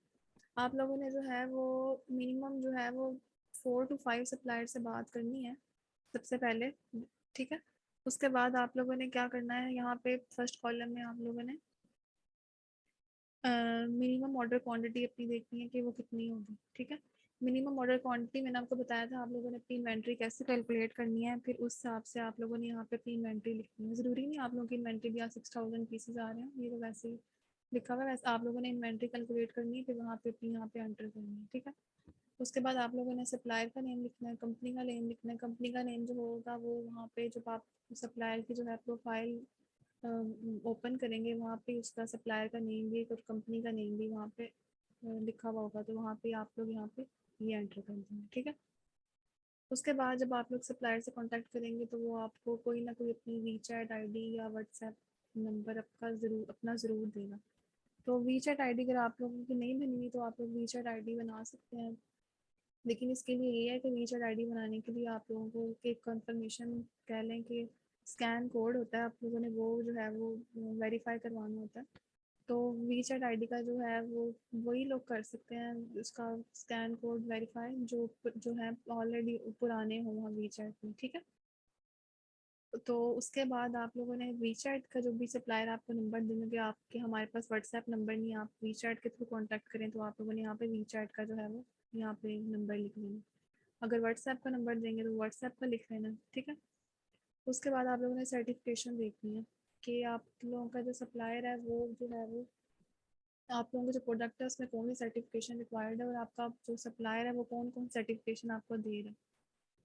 आप लोगों ने जो है वो मिनिमम जो है वो 4 to 5 सप्लायर से बात करनी है सबसे पहले। ठीक है, उसके बाद आप लोगों ने क्या करना है, यहाँ पे फर्स्ट कॉलम में आप लोगों ने मिनिमम ऑर्डर क्वांटिटी अपनी देखनी है कि वो कितनी होगी। ठीक है, मिनिमम ऑर्डर क्वांटिटी मैंने आपको बताया था, आप लोगों ने अपनी इन्वेंट्री कैसे कैलकुलेट करनी है, फिर उस हिसाब से आप लोगों ने यहाँ पे अपनी इन्वेंट्री लिखनी है। ज़रूरी नहीं आप लोगों की इन्वेंट्री भी 6000 पीसेज आ रहे हैं, ये तो वैसे ही लिखा हुआ है। वैसे आप लोगों ने इन्वेंट्री कैलकुलेट करनी है, फिर वहाँ पे अपनी यहाँ पे एंटर करनी है। ठीक है, उसके बाद आप लोगों ने सप्लायर का नेम लिखना है, कंपनी का नेम लिखना है। कंपनी का नेम जो होगा वो वहाँ पे जब आप सप्लायर की जो है प्रोफाइल ओपन करेंगे, वहाँ पे उसका सप्लायर का नेम भी और कंपनी का नेम भी वहाँ पे लिखा हुआ होगा, तो वहाँ पे आप लोग यहाँ पे ये एंटर कर देंगे। ठीक है, उसके बाद जब आप लोग सप्लायर से कांटेक्ट करेंगे तो वो आपको कोई ना कोई अपनी वीचैट आईडी या व्हाट्सएप नंबर आपका ज़रूर देगा। तो वीचैट आईडी अगर आप लोगों की नहीं बनी हुई तो आप लोग वीचैट आईडी बना सकते हैं, लेकिन इसके लिए ये है कि वीचैट आईडी बनाने के लिए आप लोगों को एक कंफर्मेशन कह लें कि स्कैन कोड होता है, आप लोगों ने वो जो है वो वेरीफाई करवाना होता है। तो वीचैट आईडी का जो है वो वही लोग कर सकते हैं, उसका स्कैन कोड वेरीफाई जो है ऑलरेडी पुराने हो वहाँ वीचैट में। ठीक है, तो उसके बाद आप लोगों ने वीचैट का जो भी सप्लायर आपको नंबर देंगे, आपके हमारे पास व्हाट्सएप नंबर नहीं है, आप वीचैट के थ्रू कांटेक्ट करें, तो आप लोगों ने यहाँ पे वीचैट का जो है वो यहाँ पे नंबर लिख लेना। अगर व्हाट्सएप का नंबर देंगे तो व्हाट्सएप का लिख लेना। ठीक है, उसके बाद आप लोगों ने सर्टिफिकेशन देखनी है कि आप लोगों का जो सप्लायर है वो जो है वो आप लोगों का जो प्रोडक्ट है उसमें कौन सी सर्टिफिकेशन रिक्वायर्ड है, और आपका जो सप्लायर है वो कौन कौन सर्टिफिकेशन आपको दे रहा है।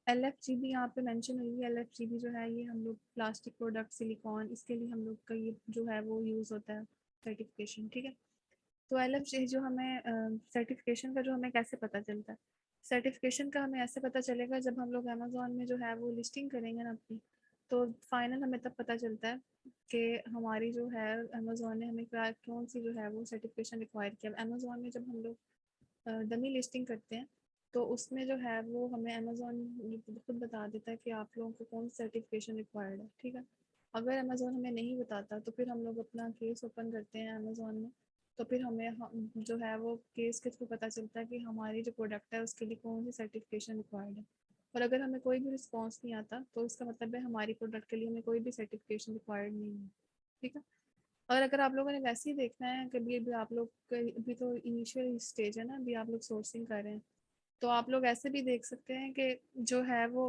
एल एफ जी बी यहाँ पे मेंशन हुई है। एल एफ जी बी जो है ये हम लोग प्लास्टिक प्रोडक्ट सिलिकॉन, इसके लिए हम लोग का ये जो है वो यूज़ होता है सर्टिफिकेशन। ठीक है, तो एल एफ जी जो हमें सर्टिफिकेशन का जो हमें कैसे पता चलता है, सर्टिफिकेशन का हमें ऐसे पता चलेगा जब हम लोग अमेजोन में जो है वो लिस्टिंग करेंगे ना अपनी, तो फाइनल हमें तब पता चलता है कि हमारी जो है अमेजोन ने हमें कौन सी जो है वो सर्टिफिकेशन रिक्वायर किया। अमेजोन में जब हम लोग डमी लिस्टिंग करते हैं तो उसमें जो है वो हमें अमेजोन खुद बता देता है कि आप लोगों को कौन सी सर्टिफिकेशन रिक्वायर्ड है। ठीक है, अगर अमेजोन हमें नहीं बताता तो फिर हम लोग अपना केस ओपन करते हैं अमेजोन में, तो फिर हमें जो है वो केस के थ्रू पता चलता है कि हमारी जो प्रोडक्ट है उसके लिए कौन सी सर्टिफिकेशन रिक्वायर्ड है। और अगर हमें कोई भी रिस्पॉन्स नहीं आता तो उसका मतलब है हमारी प्रोडक्ट के लिए हमें कोई भी सर्टिफिकेशन रिक्वायर्ड नहीं है। ठीक है, और अगर आप लोगों ने वैसे ही देखना है, कभी अभी आप लोग अभी तो इनिशियल स्टेज है ना, अभी आप लोग सोर्सिंग कर रहे हैं, तो आप लोग ऐसे भी देख सकते हैं कि जो है वो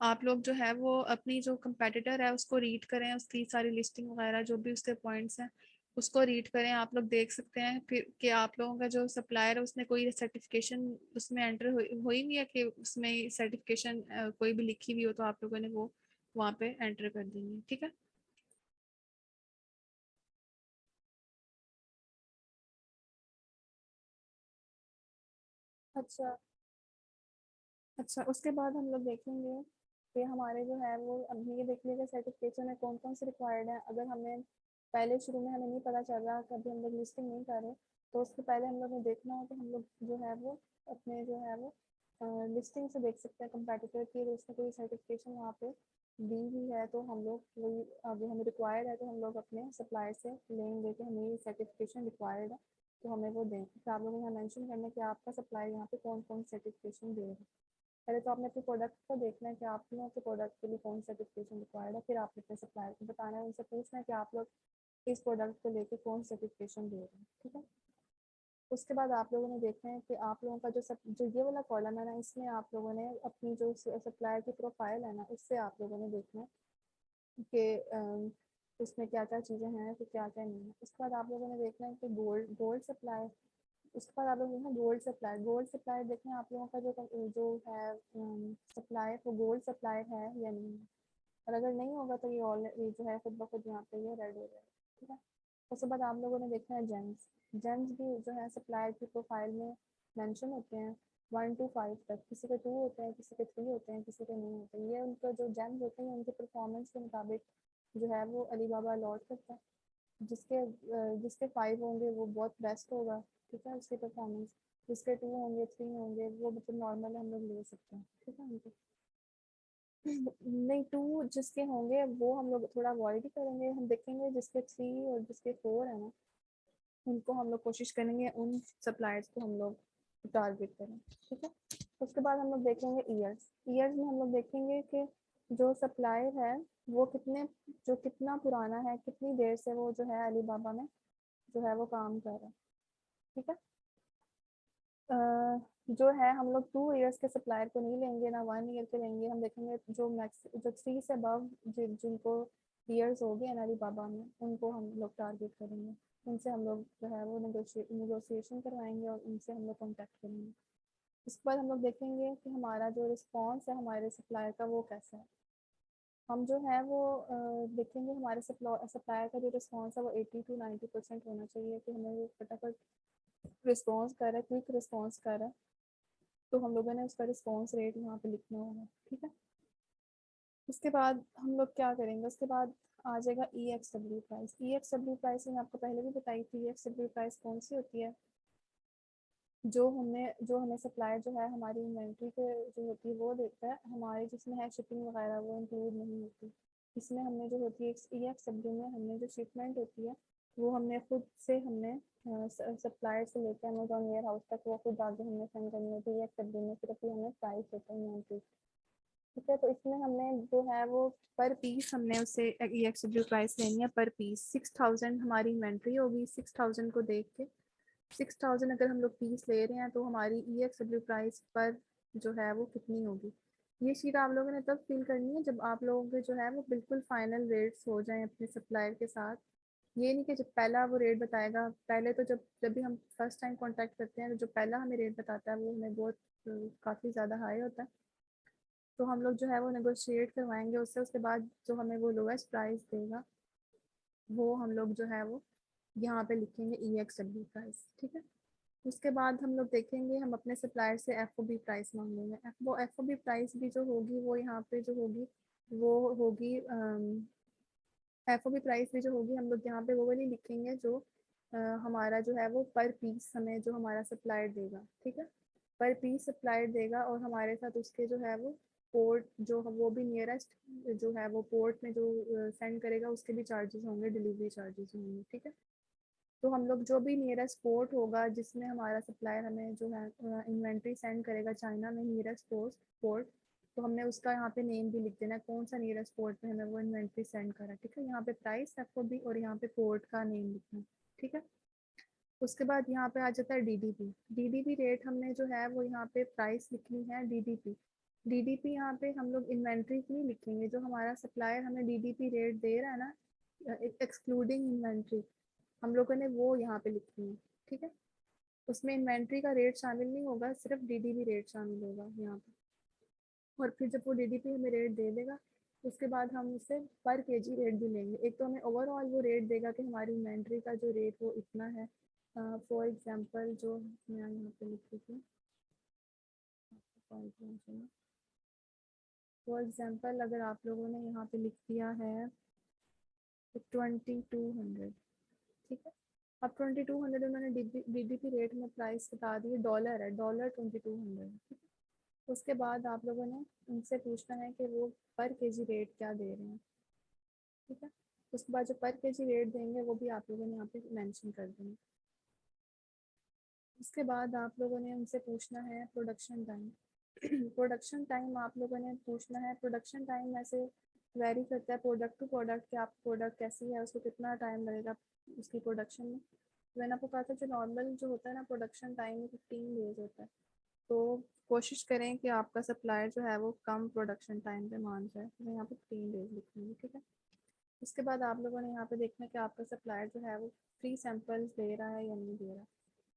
आप लोग जो है वो अपनी जो कंपेटिटर है उसको रीड करें, उसकी सारी लिस्टिंग वगैरह जो भी उसके पॉइंट्स हैं उसको रीड करें। आप लोग देख सकते हैं फिर कि आप लोगों का जो सप्लायर है उसने कोई सर्टिफिकेशन उसमें एंटर हो ही नहीं है कि उसमें सर्टिफिकेशन कोई भी लिखी हुई हो, तो आप लोगों ने वो वहाँ पे एंटर कर देनी है। ठीक है। अच्छा। अच्छा, उसके बाद हम लोग देखेंगे कि हमारे जो है वो अभी ये देख लीजिए सर्टिफिकेशन में कौन कौन से रिक्वायर्ड है। अगर हमें पहले शुरू में हमें नहीं पता चल रहा कि अभी हम लोग लिस्टिंग नहीं कर रहे, तो उसके पहले हम लोग ने देखना हो तो हम लोग जो है वो अपने जो है वो लिस्टिंग से देख सकते हैं कंपेटिटर की, अगर उसने कोई सर्टिफिकेशन वहाँ पे दी हुई है तो हम लोग वही, अभी हमें रिक्वायर्ड है तो हम लोग अपने सप्लायर से लेंगे कि हमें ये सर्टिफिकेशन रिक्वायर्ड है, तो हमें वो दें। तो आप लोग यहाँ मैंशन करना कि आपका सप्लायर यहाँ पे कौन कौन सर्टिफिकेशन दे रहे हैं। पहले तो आपने अपने प्रोडक्ट को देखना है कि आप लोगों के प्रोडक्ट के लिए कौन सा सर्टिफिकेशन रिक्वायर्ड है, फिर आप अपने सप्लायर को बताना है, उनसे पूछना है कि आप लोग इस प्रोडक्ट को लेके कौन सर्टिफिकेशन दे रहे हैं। ठीक है। उसके बाद आप लोगों ने देखना है कि आप लोगों का जो ये वाला कॉलम है ना, इसमें आप लोगों ने अपनी जो सप्लायर की प्रोफाइल है ना, उससे आप लोगों ने देखना है कि उसमें क्या क्या चीज़ें हैं तो क्या क्या नहीं है। उसके बाद आप लोगों ने देखना है कि गोल्ड गोल्ड सप्लाई। उसके बाद आप लोग देखना गोल्ड सप्लाई देखें आप लोगों का जो है सप्लाई वो गोल्ड सप्लाई है या नहीं है। और अगर नहीं होगा तो ये ऑलरेडी ये जो है खुद ब खुद यहाँ पे ये रेड हो जाएगा। ठीक है। उसके बाद आप लोगों ने देखना है जेम्स। जेम्स भी जो है सप्लायर की प्रोफाइल में मेंशन होते हैं 1 to 5 तक, किसी के 2 होते हैं, किसी के 3 होते हैं, किसी के नहीं होते। ये उनका जो जेम्स होते हैं उनके परफॉर्मेंस के मुताबिक जो है वो अलीबाबा अलॉट करता है। जिसके 5 होंगे वो बहुत बेस्ट होगा। ठीक है, उसकी परफॉर्मेंस। जिसके 2 होंगे, 3 होंगे, वो मतलब नॉर्मल हम लोग ले सकते हैं। ठीक है उनको। नहीं, 2 जिसके होंगे वो हम लोग थोड़ा अवॉइड ही करेंगे। हम देखेंगे जिसके 3 और जिसके 4 है ना, उनको हम लोग कोशिश करेंगे उन सप्लायर्स को हम लोग टारगेट करें। ठीक है। उसके बाद हम लोग देखेंगे ईयर्स। ईयर्स में हम लोग देखेंगे कि जो सप्लायर है वो कितना पुराना है, कितनी देर से वो जो है अलीबाबा में जो है वो काम कर रहा है। ठीक है। अ, जो है हम लोग 2 ईयर्स के सप्लायर को नहीं लेंगे, ना 1 ईयर के लेंगे। हम देखेंगे जो 3 से अबव जिनको ईयर्स हो गए अली बाबा में, उनको हम लोग टारगेट करेंगे। उनसे हम लोग जो है वो निगोशिएशन करवाएंगे और उनसे हम लोग कॉन्टेक्ट करेंगे। उसके बाद हम लोग देखेंगे कि हमारा जो रिस्पॉन्स है हमारे सप्लायर का वो कैसा है। हम जो है वो देखेंगे हमारे सप्लायर का जो रिस्पॉन्स है वो 80 to 90% होना चाहिए, कि हमें वो फटाफट रिस्पॉन्स कर रहा है, क्विक रिस्पॉन्स कर रहा है, तो हम लोगों ने उसका रिस्पॉन्स रेट यहाँ पे लिखना होगा। ठीक है। उसके बाद हम लोग क्या करेंगे, उसके बाद आ जाएगा ई एक्स डब्ल्यू प्राइस। ई एक्स डब्ल्यू प्राइस मैंने आपको पहले भी बताई थी। ई एक्स डब्ल्यू प्राइस कौन सी होती है, जो हमें सप्लायर जो है हमारी इन्वेंट्री के जो होती है वो देता है, हमारे जिसमें है शिपिंग वगैरह वो इंक्लूड नहीं होती। इसमें हमने जो होती है ई एक्स डब्ल्यू में हमने जो शिपमेंट होती है वो हमने खुद से हमने सप्लायर से लेकर अमेजोन वेयर हाउस तक वो खुद आगे हमने सेंड करनी होती है। ई एक्स डब्ल्यू में सिर्फ ही हमें प्राइस होता है इन्वेंट्री। ठीक है। तो इसमें हमने जो है वो पर पीस हमने उससे ई एक्स डब्ल्यू प्राइस लेनी है पर पीस। 6000 हमारी इन्वेंट्री होगी, 6000 को देख के 6000 अगर हम लोग पीस ले रहे हैं तो हमारी ई एक्स डब्ल्यू प्राइस पर जो है वो कितनी होगी। ये शीट आप लोगों ने तब फिल करनी है जब आप लोगों के जो है वो बिल्कुल फाइनल रेट्स हो जाएं अपने सप्लायर के साथ। ये नहीं कि जब पहला वो रेट बताएगा, पहले तो जब जब भी हम फर्स्ट टाइम कांटेक्ट करते हैं तो जो पहला हमें रेट बताता है वो हमें बहुत काफ़ी ज़्यादा हाई होता है। तो हम लोग जो है वो नेगोशिएट करवाएंगे उससे, उसके बाद जो हमें वो लोएस्ट प्राइस देगा वो हम लोग जो है वो यहाँ पे लिखेंगे ई एक्स डब्ल्यू प्राइस। ठीक है। उसके बाद हम लोग देखेंगे हम अपने सप्लायर से एफ ओ बी प्राइस मांगेंगे। वो एफ ओ बी प्राइस भी जो होगी वो यहाँ पे जो होगी वो होगी एफ ओ बी प्राइस भी जो होगी हम लोग यहाँ पे वो वाली लिखेंगे जो हमारा जो है वो पर पीस हमें जो हमारा सप्लायर देगा। ठीक है। पर पीस सप्लायर देगा और हमारे साथ उसके जो है वो पोर्ट जो वो भी नियरेस्ट जो है वो पोर्ट में जो सेंड करेगा उसके भी चार्जेस होंगे, डिलीवरी चार्जेस होंगे। ठीक है। तो हम लोग जो भी नियरेस्ट पोर्ट होगा जिसमें हमारा सप्लायर हमें जो है इन्वेंट्री सेंड करेगा चाइना में नियरेस्ट पोस्ट पोर्ट, तो हमने उसका यहाँ पे नेम भी लिख देना है, कौन सा नियरेस्ट पोर्ट पे हमें वो इन्वेंट्री सेंड करा, ठीक है। यहाँ पे प्राइस आपको भी और यहाँ पे पोर्ट का नेम लिखना है, ठीक है। उसके बाद यहाँ पे आ जाता है डीडीपी। डीडीपी रेट हमने जो है वो यहाँ पे प्राइस लिखनी है डीडीपी। डीडीपी यहाँ पे हम लोग इन्वेंट्री की नहीं लिखेंगे, जो हमारा सप्लायर हमें डीडीपी रेट दे रहा है ना, एक्सक्लूडिंग इन्वेंट्री, हम लोगों ने वो यहाँ पे लिखनी है, ठीक है। उसमें इन्वेंट्री का रेट शामिल नहीं होगा, सिर्फ डीडीपी रेट शामिल होगा यहाँ पे। और फिर जब वो डीडीपी हमें रेट दे देगा, उसके बाद हम उससे पर केजी रेट भी लेंगे। एक तो हमें ओवरऑल वो रेट देगा कि हमारी इन्वेंट्री का जो रेट वो इतना है। फॉर एग्जांपल जो मैं यहाँ पे लिख रही थी, फॉर एग्जांपल अगर आप लोगों ने यहाँ पे लिख दिया है 2200, ठीक है। अब 2200 उन्होंने डीडीपी रेट में प्राइस बता दी, डॉलर है, डॉलर 2200। उसके बाद आप लोगों ने उनसे पूछना है कि वो पर केजी रेट क्या दे रहे हैं, ठीक है। उसके बाद जो पर केजी रेट देंगे वो भी आप लोगों ने यहाँ पे मेंशन कर देंगे। उसके बाद आप लोगों ने उनसे पूछना है प्रोडक्शन टाइम। प्रोडक्शन टाइम आप लोगों ने पूछना है, प्रोडक्शन टाइम ऐसे वेरी करता है प्रोडक्ट टू प्रोडक्ट, कि आप प्रोडक्ट कैसी है, उसको कितना टाइम लगेगा उसकी प्रोडक्शन में। तो मैंने आपको कहा था जो नॉर्मल जो होता है ना प्रोडक्शन टाइम 15 डेज होता है। तो कोशिश करें कि आपका सप्लायर जो है वो कम प्रोडक्शन टाइम पे मान जाए, तो मैं यहाँ पे 3 डेज लिखूँगी, ठीक है। उसके बाद आप लोगों ने यहाँ पे देखना है कि आपका सप्लायर जो है वो फ्री सैंपल्स दे रहा है या नहीं दे रहा।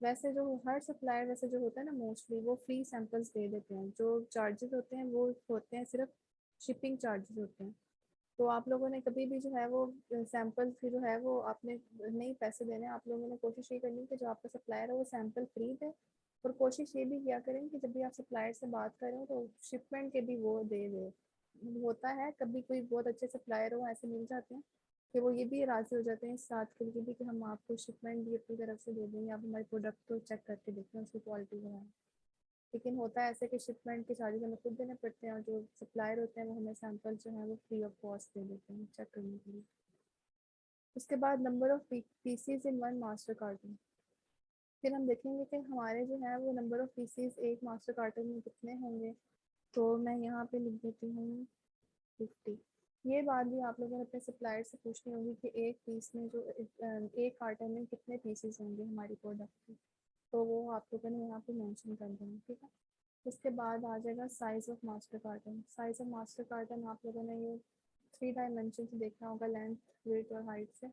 वैसे जो हर सप्लायर वैसे जो होता है ना मोस्टली वो फ्री सैंपल्स दे देते हैं, जो चार्जेस होते हैं वो होते हैं सिर्फ शिपिंग चार्जेस होते हैं। तो आप लोगों ने कभी भी जो है वो सैंपल की जो है वो आपने नहीं पैसे देने, आप लोगों ने कोशिश ये करनी कि जो आपका सप्लायर है वो सैंपल फ्री दे। और कोशिश ये भी किया करें कि जब भी आप सप्लायर से बात करें तो शिपमेंट के भी वो दे दे। होता है कभी कोई बहुत अच्छे सप्लायर हो ऐसे मिल जाते हैं कि वो ये भी राजी हो जाते हैं इस बात के लिए भी कि हम आपको शिपमेंट भी अपनी तरफ से दे देंगे, आप हमारे प्रोडक्ट को चेक करके देखें उसकी क्वालिटी जो है। लेकिन होता है ऐसे कि शिपमेंट के चार्जेस हमें खुद देने पड़ते हैं और जो सप्लायर होते हैं वो हमें सैंपल जो है वो फ्री ऑफ कॉस्ट दे देते हैं चेक करने के लिए। उसके बाद number of pieces in one master carton. फिर हम देखेंगे कि हमारे जो है वो नंबर ऑफ पीसीज एक मास्टर कार्टन में कितने होंगे। तो मैं यहाँ पे लिख देती हूँ 50। ये बात भी आप लोगों ने अपने सप्लायर से पूछनी होगी कि एक पीस में जो एक कार्टन में कितने पीसेस होंगे हमारी प्रोडक्ट के, तो वो आप लोगों ने यहाँ पे मेंशन कर देना, ठीक है। उसके बाद आ जाएगा size of master carton. Size of master carton आप लोगों ने ये 3 डायमेंशन से देखना होगा, लेंथ वेट और हाइट से,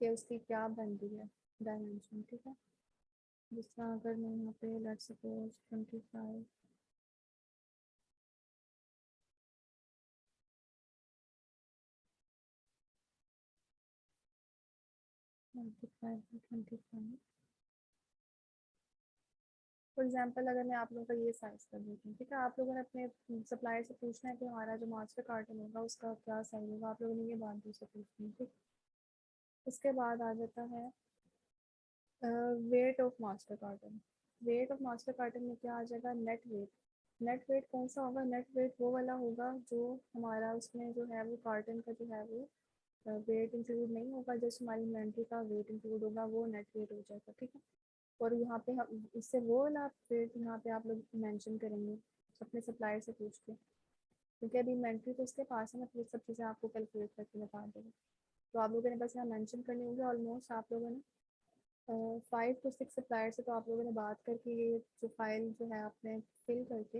कि उसकी क्या बन रही है डायमेंशन, ठीक है। जिस तरह अगर मैं यहाँ पे let's suppose 25 multiply 25, for example अगर मैं आप लोगों का ये साइज कर देती हूँ, ठीक है। आप लोगों ने अपने सप्लायर से पूछना है कि हमारा जो मास्टर कार्टन होगा उसका क्या साइज होगा, आप लोगों ने ये बात दूसरे पूछनी है, ठीक। उसके बाद आ जाता है weight of master carton. Weight of master carton में क्या आ जाएगा, नेट वेट। नेट वेट कौन सा होगा, नेट वेट वो वाला होगा जो हमारा उसमें जो है वो कार्टन का जो है वो वेट इंक्लूड नहीं होगा, जैसे हमारी इन्वेंट्री का वेट इंक्लूड होगा वो नेट वेट हो जाएगा, ठीक है। और यहाँ पे हम इससे वो वाला वेट यहाँ पे आप लोग मेंशन करेंगे अपने सप्लायर से पूछ के, क्योंकि अभी इन्वेंट्री तो उसके पास है ना, तो ये सब चीज़ें आपको कैलकुलेट करके बता देगा। तो आप लोगों ने बस यहाँ मेंशन करनी होगी। ऑलमोस्ट आप लोगों ने 5 to 6 सप्लायर से तो आप लोगों ने बात करके ये जो फाइल जो है आपने फिल करके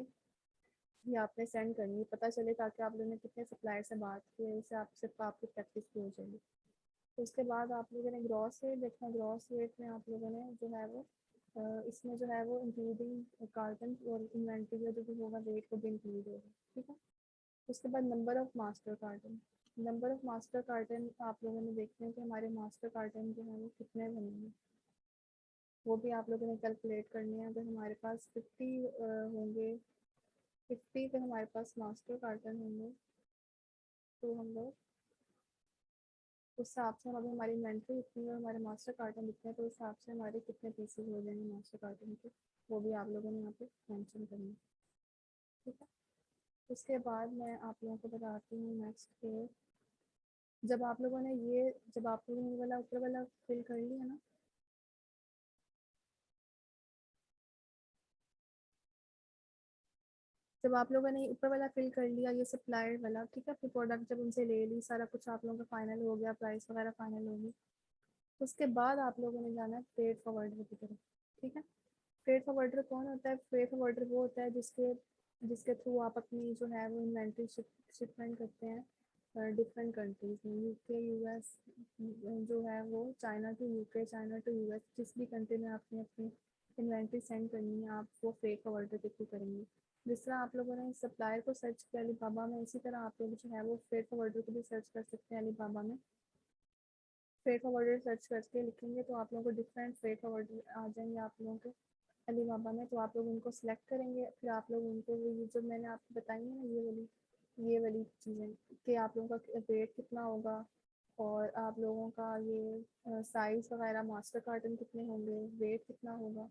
ये आपने सेंड करनी है, पता चले ताकि आप लोगों ने कितने सप्लायर से बात की है, इससे आप सिर्फ आपकी प्रैक्टिस भी हो जाएगी। तो उसके बाद आप लोगों ने ग्रॉस रेट देखना। ग्रॉस रेट में आप लोगों ने जो है वो इसमें जो है वो इंक्लूडिंग कार्टन और इन्वेंट्री का जो भी होगा वेट को भी इंक्लूड होगा, ठीक है। उसके बाद number of master carton. Number of master carton आप लोगों ने देखते हैं कि हमारे मास्टर कार्टन जो है वो कितने बनेंगे, वो भी आप लोगों ने कैलकुलेट करनी है। अगर हमारे पास 50 होंगे, 50 पे हमारे पास मास्टर कार्टन होंगे, तो हम लोग उस हिसाब से अभी हमारी इन्वेंट्री इतनी है हमारे मास्टर कार्टन इतने, तो उस हिसाब से हमारे कितने पीसेज हो जाएंगे मास्टर कार्टन के, वो भी आप लोगों ने यहाँ पे मेंशन करना है, ठीक है। उसके बाद मैं आप लोगों को बताती हूँ नेक्स्ट के, जब आप लोगों ने ये जब आप लोगों ने ये वाला ऊपर वाला फिल कर लिया ना, जब आप लोगों ने ऊपर वाला फिल कर लिया, ये सप्लायर वाला, ठीक है, अपनी प्रोडक्ट जब उनसे ले ली, सारा कुछ आप लोगों का फाइनल हो गया, प्राइस वगैरह फाइनल होगी, उसके बाद आप लोगों ने जाना है फ्रेट फॉरवर्डर की तरफ। ठीक है, फ्रेट फॉरवर्डर कौन होता है? फ्रेट फॉरवर्डर वो होता है जिसके जिसके थ्रू आप अपनी जो है वो इन्वेंट्री शिपमेंट करते हैं डिफरेंट कंट्रीज में, यूके, यूएस, जो है वो China to UK, China to US, जिस भी कंट्री में आपने अपनी इन्वेंट्री सेंड करनी है, आप वो फ्रेट फॉरवर्डर के थ्रू करेंगे। जिस तरह आप लोगों ने सप्लायर को सर्च किया अलीबाबा में, इसी तरह आप लोग जो है वो फ्रेट फॉरवर्डर को भी सर्च कर सकते हैं अलीबाबा में। फ्रेट फॉरवर्डर सर्च करके लिखेंगे तो आप लोगों को डिफरेंट फ्रेट फॉरवर्डर आ जाएंगे आप लोगों के अलीबाबा में। तो आप लोग उनको सेलेक्ट करेंगे, फिर आप लोग उनको ये जो मैंने आपको बताई है ना, ये वाली चीज़ें कि आप लोगों का रेट कितना होगा, और आप लोगों का ये साइज़ वगैरह, मास्टर कार्टन कितने होंगे, वेट कितना होगा,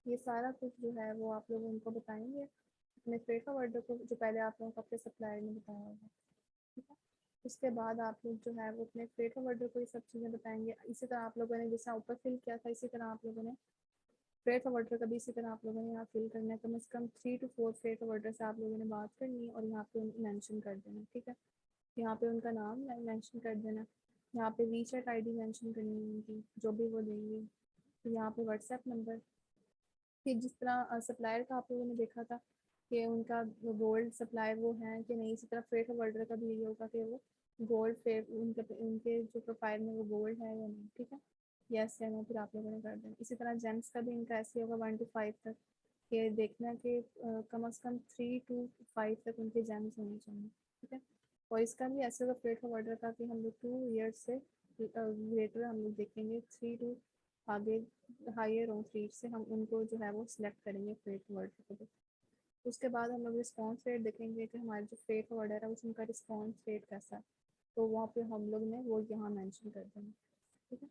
ये सारा कुछ जो है वो आप लोग उनको बताएंगे अपने फ्रेट फॉरवर्डर को, जो पहले आप लोगों को अपने सप्लायर ने बताया होगा। ठीक है, उसके बाद आप लोग जो है वो अपने फ्रेट फॉरवर्डर को ये सब चीज़ें बताएंगे। इसी तरह आप लोगों ने जैसा ऊपर फिल किया था, इसी तरह आप लोगों ने फ्रेट फॉरवर्डर का भी इसी तरह आप लोगों ने यहाँ फिल करना है। कम से कम 3 to 4 फ्रेट फॉरवर्डर से आप लोगों ने बात करनी है और यहाँ पे मेंशन कर देना। ठीक है, यहाँ पे उनका नाम मेंशन कर देना, यहाँ पे वीचैट आईडी मेंशन करनी है उनकी, जो भी वो देंगे, तो यहाँ पे व्हाट्सएप नंबर। फिर जिस तरह सप्लायर का आप लोगों ने देखा था कि उनका गोल्ड सप्लाई वो है कि नहीं, इसी तरह फ्रेट फॉरवर्डर का भी यही होगा कि वो गोल्ड फेयर उनके उनके जो प्रोफाइल में वो गोल्ड है या नहीं। ठीक है, यस या नो फिर आप लोगों ने कर देना। इसी तरह जेम्स का भी इनका ऐसे होगा 1 to 5 तक, ये देखना कि कम से कम 3 to 5 तक उनके जेम्स होने चाहिए। ठीक है, और इसका भी ऐसे होगा फ्रेट फॉरवर्डर का कि हम लोग 2 years से ग्रेटर हम लोग देखेंगे, 3 to आगे हायर और 3 से हम उनको जो है वो सिलेक्ट करेंगे फ्रेट फॉरवर्डर को। उसके बाद हम लोग रिस्पॉन्स रेट देखेंगे कि हमारे जो फ्रेट फॉरवर्डर है उसका रिस्पॉन्स रेट कैसा है, तो वहाँ पे हम लोग ने वो यहाँ मेंशन कर देंगे। ठीक है,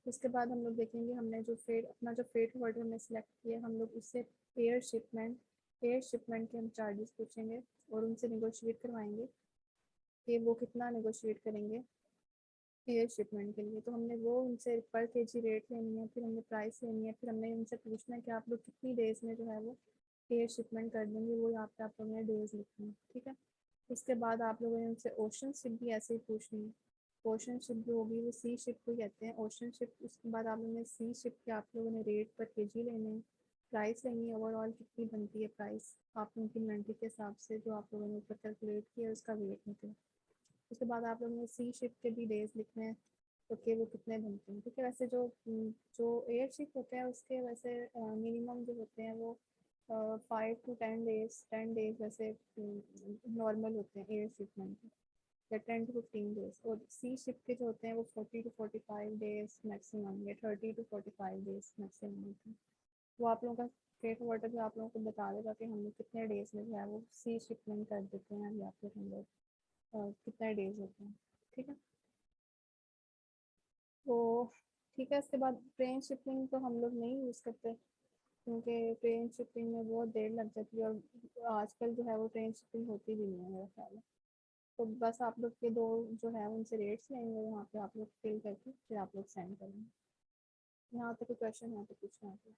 उसके बाद हम लोग देखेंगे हमने जो अपना जो फ्रेट फॉरवर्डर हमने सेलेक्ट किया, हम लोग उससे एयर शिपमेंट के हम चार्जेस पूछेंगे और उनसे निगोशिएट करवाएंगे कि वो कितना निगोशिएट करेंगे एयर शिपमेंट के लिए। तो हमने वो उनसे पर केजी रेट लेनी है, फिर हमने प्राइस लेनी है, फिर हमने उनसे पूछना है कि आप लोग कितनी डेज में जो है वो एयर शिपमेंट कर देंगे, वो यहाँ पे आप लोगों ने डेज लिखनी है। ठीक है, उसके बाद आप लोगों ने उनसे ओशन शिप भी ऐसे ही पूछनी है। ओशन शिप जो होगी वो सी शिप को कहते हैं ओशन शिप। उसके बाद आप लोगों ने सी शिप के आप लोगों ने रेट पर केजी लेने हैं, प्राइस लेनी है, ओवरऑल कितनी बनती है प्राइस आप लोगों की इन्वेंट्री के हिसाब से जो आप लोगों ने ऊपर कैलकुलेट किया उसका वेट निकला। उसके बाद आप लोगों ने सी शिप के भी डेज लिखने हैं, तो कि वो कितने बनते हैं। ठीक है, वैसे जो एयर शिप होते हैं उसके वैसे मिनिमम जो होते हैं वो 5 to 10 डेज, 10 डेज वैसे नॉर्मल होते हैं एयर शिपमेंट के, या 10 to 15 डेज। और सी शिप के जो होते हैं वो 40 to 45 डेज मैक्सिमम, या 30 to 45 डेज मैक्सिमम होते हैं। वो आप लोगों का फ्रेट फॉरवर्डर भी आप लोगों को बता देगा कि हम लोग कितने डेज में जो है वो सी शिपमेंट कर देते हैं, या फिर हम लोग कितने डेज होते हैं। ठीक है, तो ठीक है, इसके बाद ट्रेन शिपिंग तो हम लोग नहीं यूज़ करते, क्योंकि ट्रेन शिपिंग में बहुत देर लग जाती है, और आजकल जो है वो ट्रेन शिपिंग होती भी नहीं है मेरा ख्याल है। तो बस आप लोग के दो जो है उनसे रेट्स लेंगे, वहाँ पे आप लोग फिल करके फिर आप लोग सेंड करेंगे। यहाँ तक कोई क्वेश्चन है तो पूछना है।